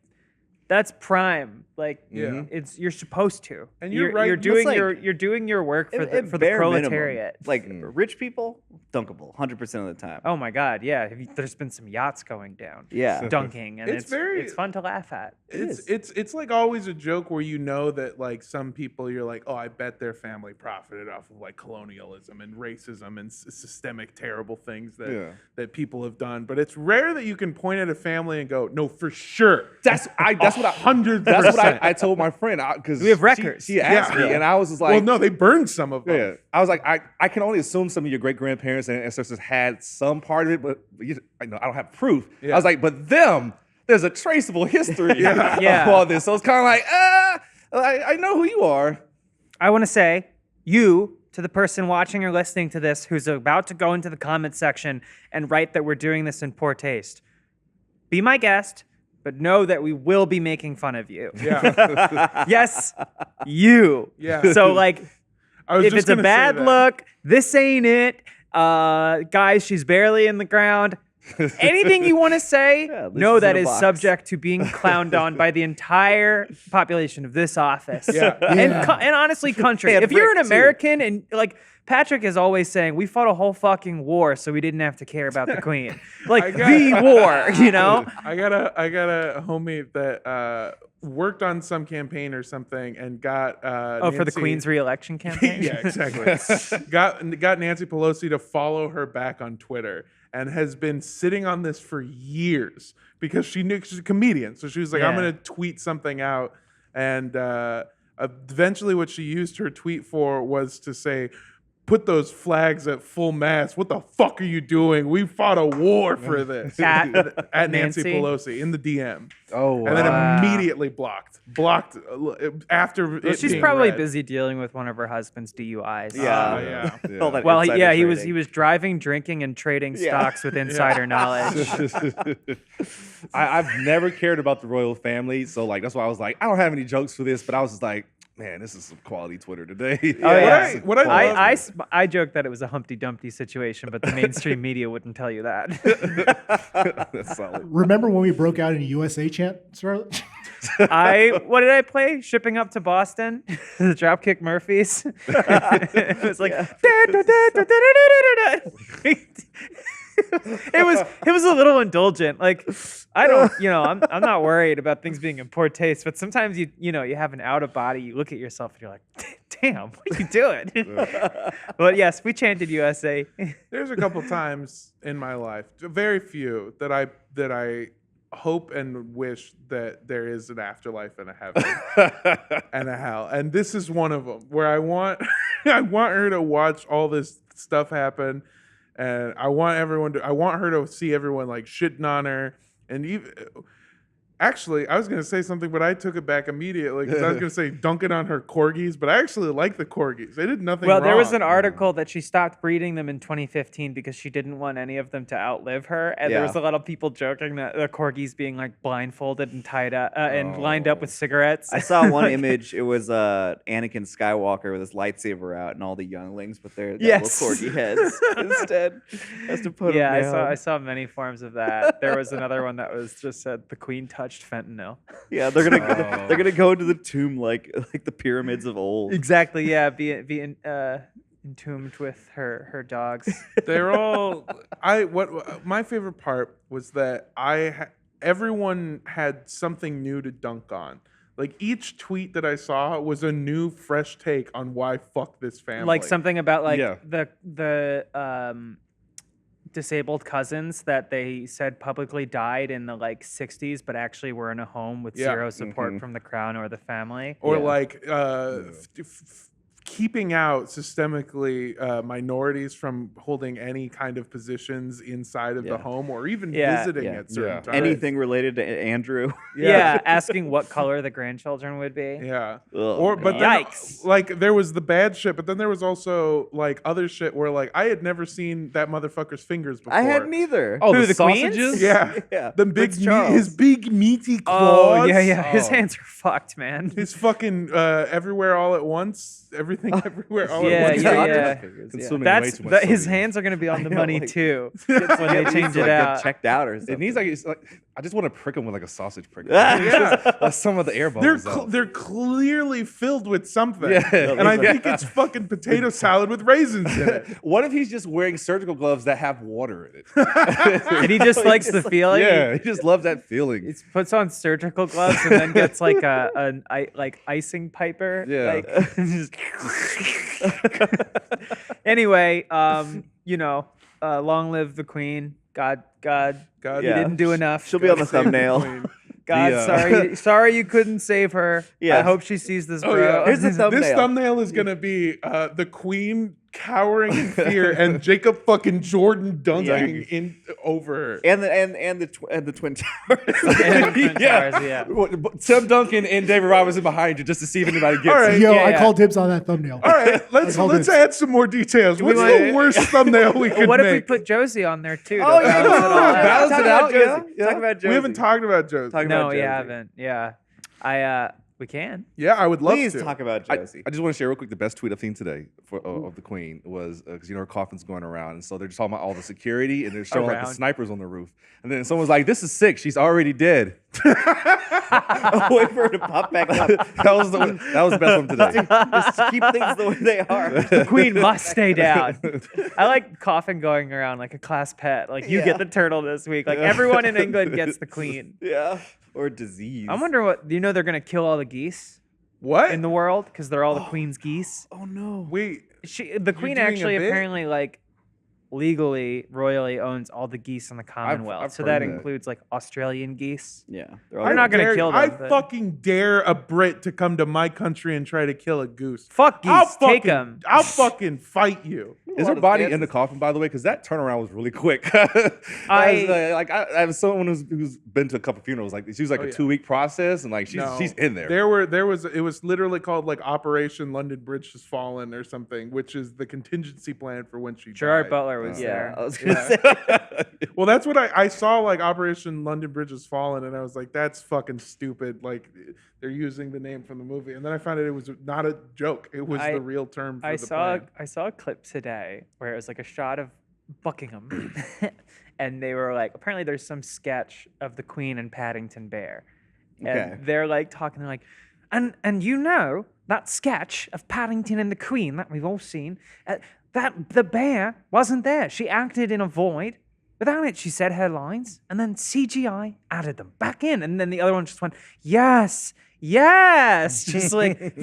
that's prime. Like Yeah. you're supposed to. And you're right, You're that's doing like- you're doing your work for At the bare minimum, proletariat. like rich people, dunkable, 100% of the time. Oh my God, yeah. There's been some yachts going down. Yeah. Dunking, and It's it's very- fun to laugh at. It's like always a joke where you know that like some people you're like, oh, I bet their family profited off of like colonialism and racism and systemic terrible things Yeah. that people have done. But it's rare that you can point at a family and go, no, for sure. That's what I 100%. told my friend because We have records. She asked me, Yeah. and I was just like, Well, no, they burned some of them. yeah. I was like, I can only assume some of your great grandparents and ancestors had some part of it, but I don't have proof. Yeah. I was like, but there's a traceable history Yeah. of all this. So it's kind of like, I know who you are. I want to say, to the person watching or listening to this who's about to go into the comment section and write that we're doing this in poor taste, be my guest, but know that we will be making fun of you. Yeah. Yes, you. Yeah. So, like, I was if just it's a gonna say bad that. look, this ain't it. Guys, she's barely in the ground. Anything you want to say, Yeah, this know is that in a is box. subject to being clowned on by the entire population of this office. Yeah. And honestly, country. And If you're an Rick, too. American and like Patrick is always saying, we fought a whole fucking war, so we didn't have to care about the Queen. Like the war, you know? I got a homie that worked on some campaign or something and got For the Nancy- Queen's re-election campaign. Yeah, exactly. got Nancy Pelosi to follow her back on Twitter and has been sitting on this for years because she knew she's a comedian. So she was like, I'm Yeah. going to tweet something out. And eventually what she used her tweet for was to say, put those flags at full mast. What the fuck are you doing? We fought a war for this. At Nancy Nancy? Pelosi in the DM. Oh, And then Wow. immediately blocked after it She's being probably read. busy dealing with one of her husband's DUIs. Yeah. All that Well, insider he was trading. driving, drinking, and trading Yeah. stocks with insider knowledge. I've never cared about the royal family, so like that's why I was like, I don't have any jokes for this, but I was just like, man, this is some quality Twitter today. Oh, yeah. What I love- I joked that it was a Humpty Dumpty situation, but the mainstream media wouldn't tell you that. That's solid. Remember when we broke out in a USA chant, Scarlett? What did I play? Shipping up to Boston, the Dropkick Murphys. It was like it was a little indulgent. Like I don't, I'm not worried about things being in poor taste, but sometimes you have an out of body. You look at yourself and you're like, damn, what are you doing? But yes, we chanted USA. There's a couple times in my life, very few, that I hope and wish that there is an afterlife and a heaven and a hell. And this is one of them where I want her to watch all this stuff happen, and I want her to see everyone like shitting on her. And even actually, I was going to say something, but I took it back immediately because I was going to say dunking on her corgis, but I actually like the corgis. They did nothing wrong. Well, there was an article that she stopped breeding them in 2015 because she didn't want any of them to outlive her. And there was a lot of people joking that the corgis being like blindfolded and tied up and lined up with cigarettes. I saw one image. It was Anakin Skywalker with his lightsaber out, and all the younglings with their little corgi heads instead. Has to put them down. I saw many forms of that. There was another one that was just said the Queen touched fentanyl. Yeah, they're gonna go into the tomb like the pyramids of old. Exactly. Yeah, be entombed with her dogs. They're all. My favorite part was that everyone had something new to dunk on. Like each tweet that I saw was a new, fresh take on why fuck this family. Like something about like Yeah. the disabled cousins that they said publicly died in the like 60s, but actually were in a home with zero support from the crown or the family. Or like keeping out systemically minorities from holding any kind of positions inside of the home or even visiting at certain times. Anything related to Andrew. Yeah, asking what color the grandchildren would be. Yeah. Oh, But then, like there was the bad shit, but then there was also like other shit where like I had never seen that motherfucker's fingers before. I hadn't either. Oh, Who, the the Queen's? sausages? Yeah. Yeah. The big Prince Charles. his big meaty Oh claws. yeah. His Oh. hands are fucked, man. His fucking everywhere all at once. Everything everywhere all Yeah, at once. yeah. Consuming way too much His sodium. hands are gonna be on the know, money like- too when they change it Like, out. get checked out or something. It needs it's like I just want to prick them with like a sausage prick. Yeah. Some of the air They're bubbles. out. they're clearly filled with something. Yeah. And I think it's fucking potato salad with raisins in it. What if he's just wearing surgical gloves that have water in it? And he just likes the feeling. Yeah, he just loves that feeling. He puts on surgical gloves and then gets like an icing piper. Yeah. Like, just anyway, long live the Queen. God, God, you Yeah. didn't do enough. She'll be on the save the thumbnail. Queen. God, sorry you couldn't save her. Yeah. I hope she sees this, Oh, bro. yeah. Here's the thumbnail. This thumbnail is gonna be the Queen cowering in fear and Jacob fucking Jordan dunking in over her. And the twin towers. Yeah. Tim Duncan and David Robinson behind you just to see if anybody gets All right. it. Yo, Yeah, I yeah. called dibs on that thumbnail. All right, let's call this. add some more details. What's want- the worst thumbnail we could What if we make? put Josie on there too? to Oh, yeah, balance it all out? balance Talk it about out, Josie. yeah. Talk about Josie. We haven't talked about Josie. Talk No, about we Josie. haven't. Yeah, we can. Yeah, I would love Please to. talk about I Josie. just want to share real quick the best tweet I've seen today of the Queen was because her coffin's going around, and so they're just talking about all the security and they're showing like the Around. snipers on the roof, and then someone's like, "This is sick. She's already dead." Wait for her to pop back up. That was the best one today. Just to keep things the way they are. The Queen must stay down. I like coffin going around like a class pet. Like you Yeah. get the turtle this week. Like everyone in England gets the Queen. Yeah. Or disease. I wonder what they're gonna kill all the geese What? in the world because they're all the Queen's geese. Oh no. Wait, The Queen doing a actually bit? apparently like legally, royally owns all the geese in the Commonwealth. I've So heard that that. includes like Australian geese. Yeah. They're not gonna kill them, I but- fucking dare a Brit to come to my country and try to kill a goose. Fuck geese, take them. I'll fucking fight you. Is her body in the coffin, by the way? Because that turnaround was really quick. I have someone who's been to a couple funerals. Like she was like a 2-week process, and like she's in there. It was literally called like Operation London Bridge Has Fallen or something, which is the contingency plan for when she Gerard died. Butler was there. I was gonna say. Well, that's what I saw, like Operation London Bridge Has Fallen, and I was like, that's fucking stupid. Like they're using the name from the movie, and then I found out it was not a joke. It was the real term for the plan. I saw a clip today where it was like a shot of Buckingham, and they were like, apparently there's some sketch of the Queen and Paddington Bear, and Okay. they're like talking, they're like, and you know that sketch of Paddington and the Queen that we've all seen, that the bear wasn't there. She acted in a void. Without it, she said her lines, and then CGI added them back in, and then the other one just went, yes. Just like,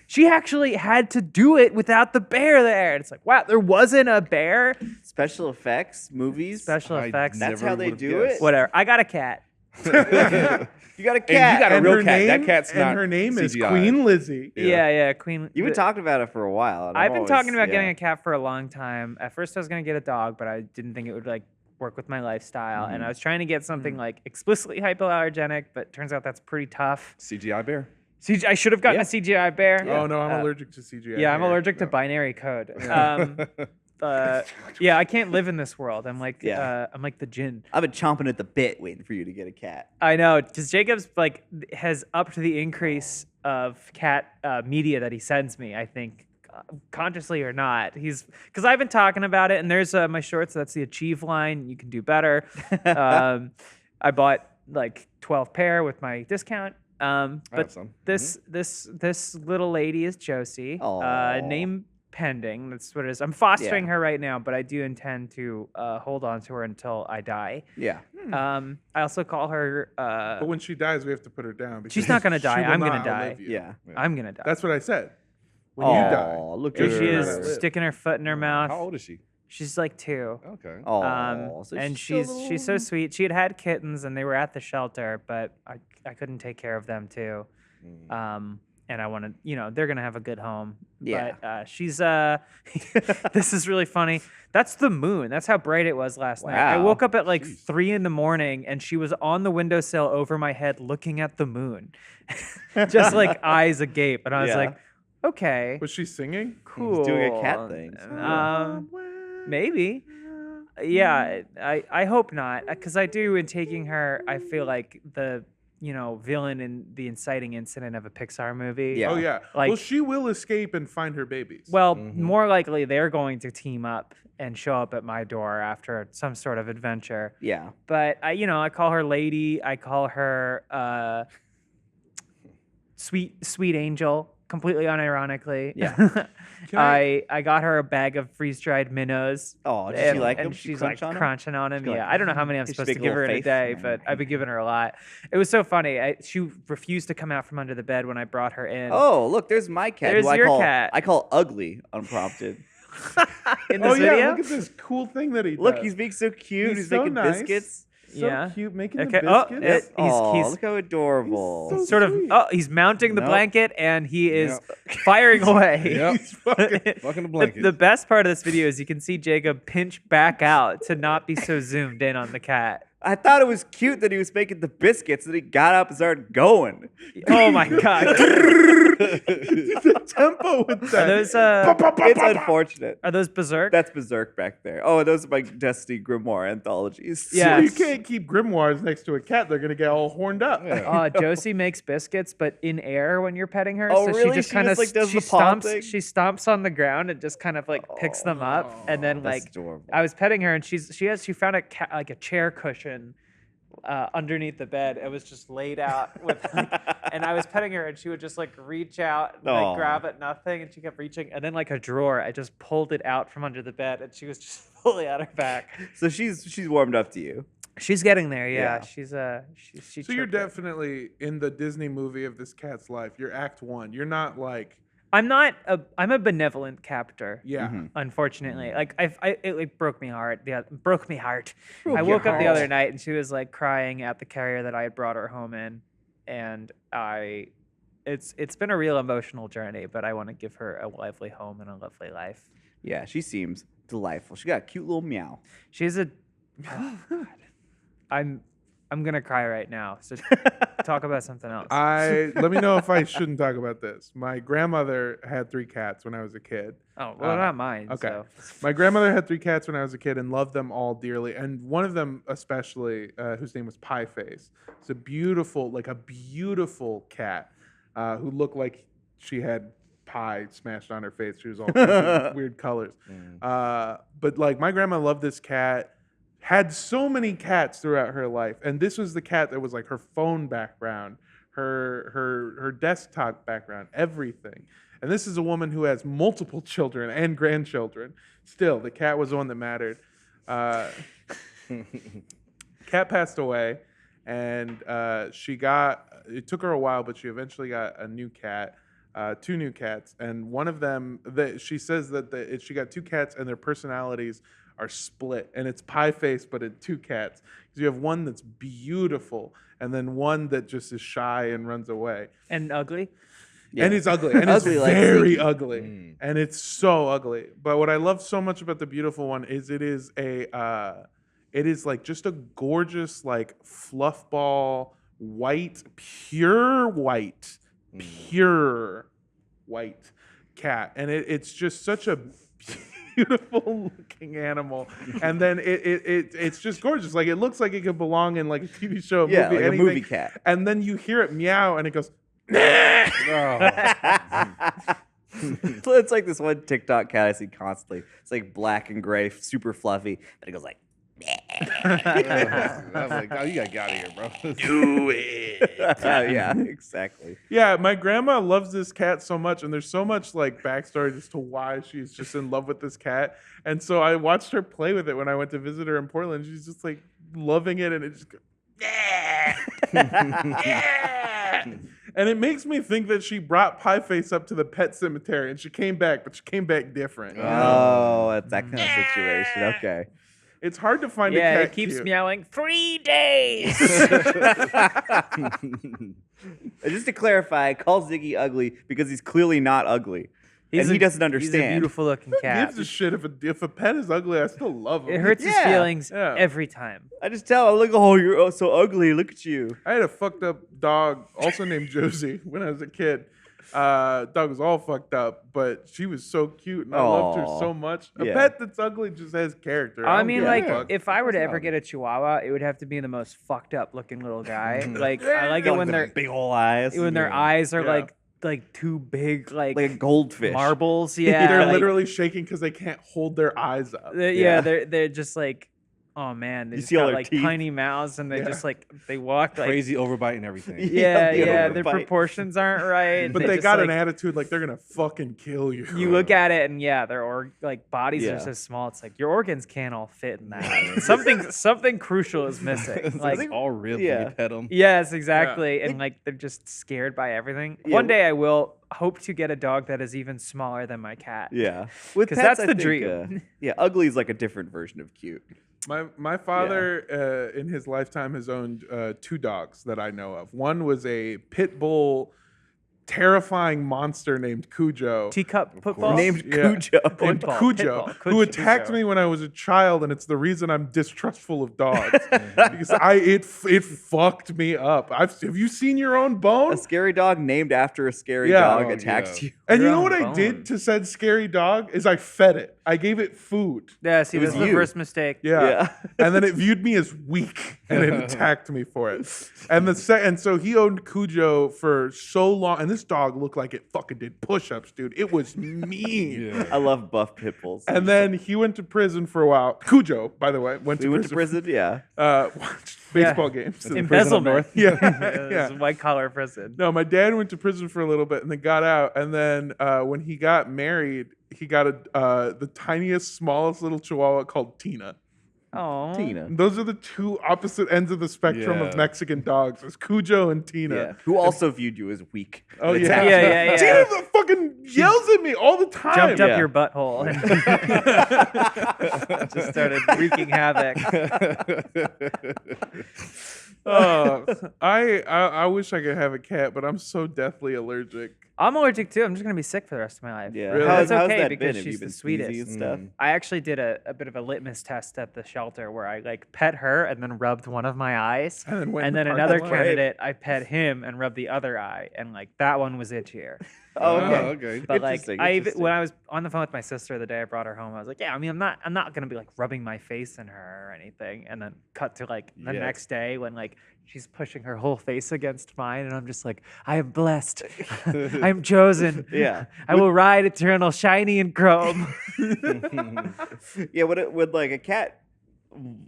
she actually had to do it without the bear there. And it's like, wow, there wasn't a bear. Special effects, movies. Special effects. That's never how they would've do guessed. it. Whatever. I got a cat. You got a And you cat. got a And real her cat. name, That cat's and not her name is CGI. Queen Lizzie. Yeah, Queen. You've been talking about it for a while. and I've been always- talking about getting yeah. a cat for a long time. At first, I was gonna get a dog, but I didn't think it would like work with my lifestyle, and I was trying to get something like explicitly hypoallergenic, but turns out that's pretty tough. CGI bear. I should have gotten a CGI bear. Oh no, I'm allergic to CGI. Yeah, I'm hair. allergic to No. binary code. Yeah, I can't live in this world. I'm like, I'm like the djinn. I've been chomping at the bit waiting for you to get a cat. I know, because Jacob's like has upped the increase of cat media that he sends me. I think, consciously or not, because I've been talking about it, and there's my shorts. That's the Achieve line. You can do better. I bought like 12 pair with my discount. But some. this little lady is Josie. Aw. Name pending. That's what it is. I'm fostering her right now, but I do intend to hold on to her until I die. Yeah. I also call her. But when she dies, we have to put her down. Because She's not gonna die. she will I'm gonna not die. outlive you. Yeah. I'm gonna die. That's what I said. When you die. Aw, look Here at she her. is sticking her foot in her mouth. How old is she? She's like 2. Okay. Aw, so And still she's so sweet. She had kittens and they were at the shelter, but I couldn't take care of them too. And I want to, they're gonna have a good home. Yeah. But she's this is really funny. That's the moon. That's how bright it was last night. I Wow. woke up at like 3 in the morning and she was on the windowsill over my head looking at the moon, just like eyes agape. And I was Yeah. like, okay, Was she singing? cool. doing a cat thing. Maybe. Yeah, I hope not, because I do, in taking her, I feel like the villain in the inciting incident of a Pixar movie. Yeah. Oh yeah. Like- well, she will escape and find her babies. Well, more likely they're going to team up and show up at my door after some sort of adventure. Yeah. But I call her Lady. I call her sweet angel, completely unironically. Yeah. I got her a bag of freeze-dried minnows. Oh, did she like them? And She she's crunch like on 'em? crunching on him. She Yeah, like, I don't know how many I'm did she supposed make to a give her little in a face? day, but I've been giving her a lot. It was so funny. She refused to come out from under the bed when I brought her in. Oh, look, there's my cat. There's who I your call, cat. I call ugly unprompted. In this oh yeah, video? look at this cool thing that he Look, does. he's being so cute. He's He's so making nice. biscuits. so Yeah. cute making Okay. the Oh, biscuits. He's look how adorable. so sort of. sweet. Oh, he's mounting the Nope. blanket and he is firing away. Yep. He's fucking- Fucking the blanket. The best part of this video is you can see Jacob pinch back out to not be so zoomed in on the cat. I thought it was cute that he was making the biscuits and he got up and started going. Oh my god. the tempo with that. Are those It's unfortunate. are those berserk? That's Berserk back there. Oh, those are my Destiny Grimoire anthologies. Yeah. So you can't keep grimoires next to a cat. They're gonna get all horned up. Josie makes biscuits, but in air when you're petting her. Oh, so really? she just She kind of just, like, does the paw thing? she stomps on the ground and just kind of like picks them up, and then That's like adorable. I was petting her and she found like a chair cushion underneath the bed. It was just laid out with, and I was petting her and she would just like reach out, and, Aw. like grab at nothing, and she kept reaching, and then like a drawer, I just pulled it out from under the bed, and she was just fully at her back. So she's warmed up to you. She's getting there, yeah. Yeah. She's So you're chirping. definitely in the Disney movie of this cat's life. You're Act 1. You're not like I'm a benevolent captor. Yeah. Unfortunately, like it like broke me heart. Yeah, broke me heart. I your woke up the heart. other night and she was like crying at the carrier that I had brought her home in, and it's been a real emotional journey. But I want to give her a lovely home and a lovely life. Yeah, she seems delightful. She got a cute little meow. She's a. Oh, God. I'm gonna cry right now. So talk about something else. Let me know if I shouldn't talk about this. My grandmother had 3 cats when I was a kid. Oh well, not mine. Okay. So. My grandmother had 3 cats when I was a kid and loved them all dearly. And one of them especially, whose name was Pie Face, it's a beautiful cat who looked like she had pie smashed on her face. She was all weird colors. But like my grandma loved this cat. Had so many cats throughout her life, and this was the cat that was like her phone background, her desktop background, everything. And this is a woman who has multiple children and grandchildren. Still, the cat was the one that mattered. Cat passed away, and it took her a while, but she eventually got a new cat, 2 new cats, and one of them, she says that she got 2 cats and their personalities are split, and it's Pie Face, but in 2 cats. Because you have one that's beautiful, and then one that just is shy and runs away. And ugly. Yeah. And it's ugly, and Ugly it's like very Ziggy. ugly, and it's so ugly. But what I love so much about the beautiful one is it is like just a gorgeous like fluff ball, pure white cat, and it's just such a beautiful looking animal, and then it's just gorgeous. Like it looks like it could belong in like a TV show, a movie, Like anything. a movie cat. And then you hear it meow, and it goes. It's like this one TikTok cat I see constantly. It's like black and gray, super fluffy, but it goes like. I'm like, oh, you gotta get out of here, bro. Do it. Yeah, exactly. Yeah, my grandma loves this cat so much, and there's so much like backstory as to why she's just in love with this cat. And so I watched her play with it when I went to visit her in Portland. She's just like loving it, and it just goes, yeah. Yeah. And it makes me think that she brought Pie Face up to the pet cemetery, and she came back, but she came back different. Oh, that's that kind of situation. Okay. It's hard to find a Yeah, cat it keeps cute. meowing 3 days. Just to clarify, I call Ziggy ugly because he's clearly not ugly. And he doesn't understand. He's a beautiful looking Who cat. gives a shit if a pet is ugly? I still love him. It hurts his Yeah. feelings Yeah. every time. I just tell him, look, oh, you're so ugly. Look at you. I had a fucked up dog, also named Josie, when I was a kid. Dog was all fucked up, but she was so cute, and I loved her Aw. so much. A Yeah. pet that's ugly just has character. I don't mean, give a like, fuck. if I were to That's ever not- get a Chihuahua, it would have to be the most fucked up looking little guy. Like, I like it when their big ole eyes. eyes are Yeah. like too big, like like a goldfish. marbles. Yeah, they're like, literally shaking because they can't hold their eyes up. yeah, they're just like, oh man, they You just see all got their like teeth? tiny mouths, and they Yeah. just like they walk like Crazy overbite and everything. yeah, Yeah, yeah, the their bite. proportions aren't right. But they just, got like, an attitude like they're gonna fucking kill you. You look at it and yeah, their bodies Yeah. are so small. It's like your organs can't all fit in that. something crucial is missing. It's Like all real. Yeah. You pet them. yes, exactly. And like they're just scared by everything. Yeah. One day I will hope to get a dog that is even smaller than my cat. Yeah. With 'Cause pets, that's I the think, dream. yeah, ugly is like a different version of cute. My father in his lifetime has owned 2 dogs that I know of. One was a pit bull, terrifying monster named Cujo. Teacup football. Named Yeah. Cujo. Named Pitbull, Cujo, pitbull, who Cujo. attacked me when I was a child, and it's the reason I'm distrustful of dogs because it fucked me up. Have you seen your own bone? A scary dog named after a scary Yeah. dog Oh, attacks yeah. you. And you Your know own what I bone. did to said scary dog is I fed it. I gave it food. Yeah, see, It was this is the you. first mistake. Yeah. And then it viewed me as weak and it attacked me for it. And and so he owned Cujo for so long, and this dog looked like it fucking did push-ups, dude. It was mean. Yeah. I love buff pit bulls. And then he went to prison for a while. Cujo, by the way, went we to went to prison. prison, yeah. Watched baseball games. Embezzlement. Yeah, It's yeah. white collar prison. No, my dad went to prison for a little bit and then got out. And then when he got married, he got the tiniest, smallest little chihuahua called Tina. Oh, Tina. Those are the two opposite ends of the spectrum of Yeah. Mexican dogs. It's Cujo and Tina. Yeah. Who also viewed you as weak. Oh, and yeah. attacked Yeah, you. yeah, yeah. Tina fucking yells at me all the time. Jumped up Yeah. your butthole and just started wreaking havoc. I wish I could have a cat, but I'm so deathly allergic. I'm allergic too. I'm just gonna be sick for the rest of my life. Yeah. Really? How's That's okay that because been? Have you she's been the squeezy sweetest. and stuff? I actually did a bit of a litmus test at the shelter where I like pet her and then rubbed one of my eyes, And then went and in then the another parking lot. candidate I pet him and rubbed the other eye, and like that one was itchier. Oh, Oh, okay. okay. But like Interesting. when I was on the phone with my sister the day I brought her home, I was like, yeah, I mean, I'm not gonna be like rubbing my face in her or anything. And then cut to like the Yes. next day when like she's pushing her whole face against mine, and I'm just like, I am blessed, I'm chosen. Yeah. I will ride eternal, shiny and chrome. Yeah, when like a cat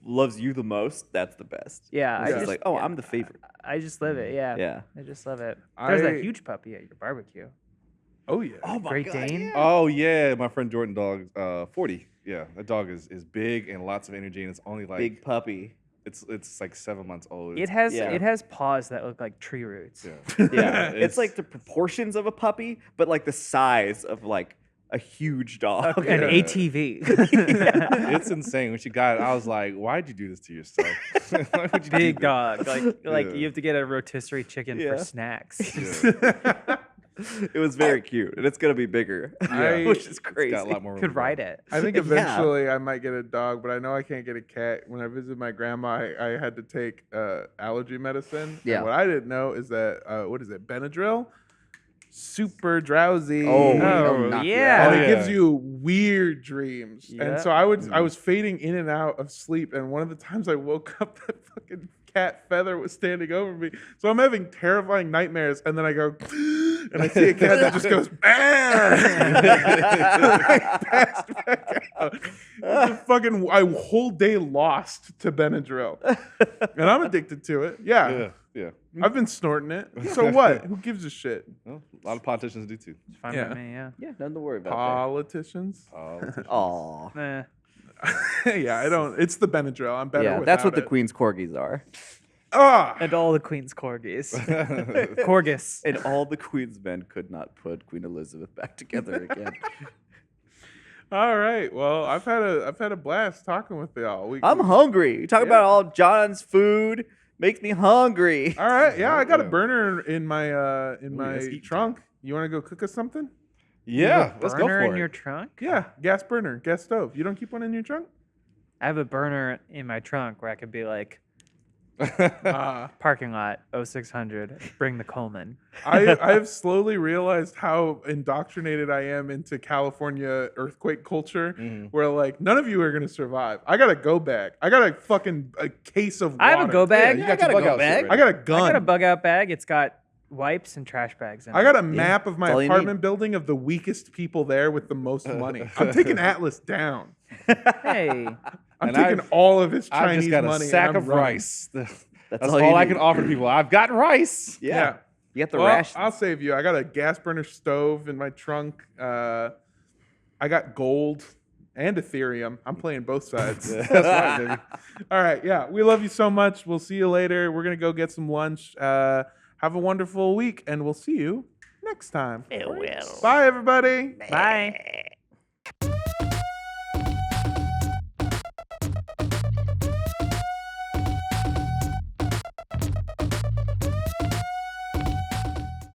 loves you the most, that's the best. Yeah, It's just like, oh, I'm the favorite. I just live it. Yeah, Yeah. I just love it. There's I- that huge puppy at your barbecue. Oh yeah. Oh my Great God, Dane? yeah. Oh yeah, my friend Jordan dog, 40. Yeah, that dog is big and lots of energy, and it's only like Big puppy. it's like 7 months old. It has Yeah. it has paws that look like tree roots. yeah. Yeah. it's like the proportions of a puppy, but like the size of like a huge dog. An Yeah. ATV. It's insane. When she got it, I was like, "Why'd you do this to yourself? Why would you do Big this?" dog. Like Yeah. you have to get a rotisserie chicken Yeah. for snacks. Yeah. It was very cute, and it's gonna be bigger, I- which is It's crazy. got a lot more. room to Could grow. ride it. I think Yeah. eventually I might get a dog, but I know I can't get a cat. When I visited my grandma, I had to take allergy medicine. Yeah. And what I didn't know is that what is it, Benadryl? Super drowsy. Oh, Oh, they'll knock you yeah. out. And it yeah. gives you weird dreams. And Yep. so I was fading in and out of sleep. And one of the times I woke up, that fucking cat Feather was standing over me. So I'm having terrifying nightmares. And then I go, and I see a cat that just goes, I passed back out. It's a fucking whole day lost to Benadryl. And I'm addicted to it. Yeah. Yeah, yeah. I've been snorting it. So what? Who gives a shit? Well, a lot of politicians do too. It's fine Yeah. with me, yeah. Yeah, nothing to worry about Politicians? Politicians. Aw. Eh. Yeah, I don't. It's the Benadryl. I'm better Yeah, without that's what the it. Queen's corgis are. Ah, And all the Queen's corgis. Corgis. And all the Queen's men could not put Queen Elizabeth back together again. all right. Well, I've had a blast talking with y'all. I'm hungry. You talk Yeah. about all John's food makes me hungry. All right. Yeah, I got a Yeah. burner in my let's eat. trunk. You want to go cook us something? Yeah, let's go Burner for in it. your trunk? Yeah, gas burner, gas stove. You don't keep one in your trunk? I have a burner in my trunk where I could be like, Ah. parking lot, 0600, bring the Coleman. I have slowly realized how indoctrinated I am into California earthquake culture, where like none of you are gonna survive. I got a go bag. I got a fucking case of water. I have a go bag. you I got got your a bug go out shit bag. ready. I got a I gun. got a bug out bag. It's got wipes and trash bags in it. I got a map of my all you apartment building of the weakest people there with the most money. I'm taking Atlas down. Hey. I'm And taking I've- all of his I've Chinese just got a money. and sack I'm of running. rice. That's all all, you I need. can offer people. I've got rice. Yeah. You got the Well, rations. I'll save you. I got a gas burner stove in my trunk. I got gold and Ethereum. I'm playing both sides. That's right, baby. All right. Yeah. We love you so much. We'll see you later. We're going to go get some lunch. Have a wonderful week, and we'll see you next time. Bye, everybody. Bye.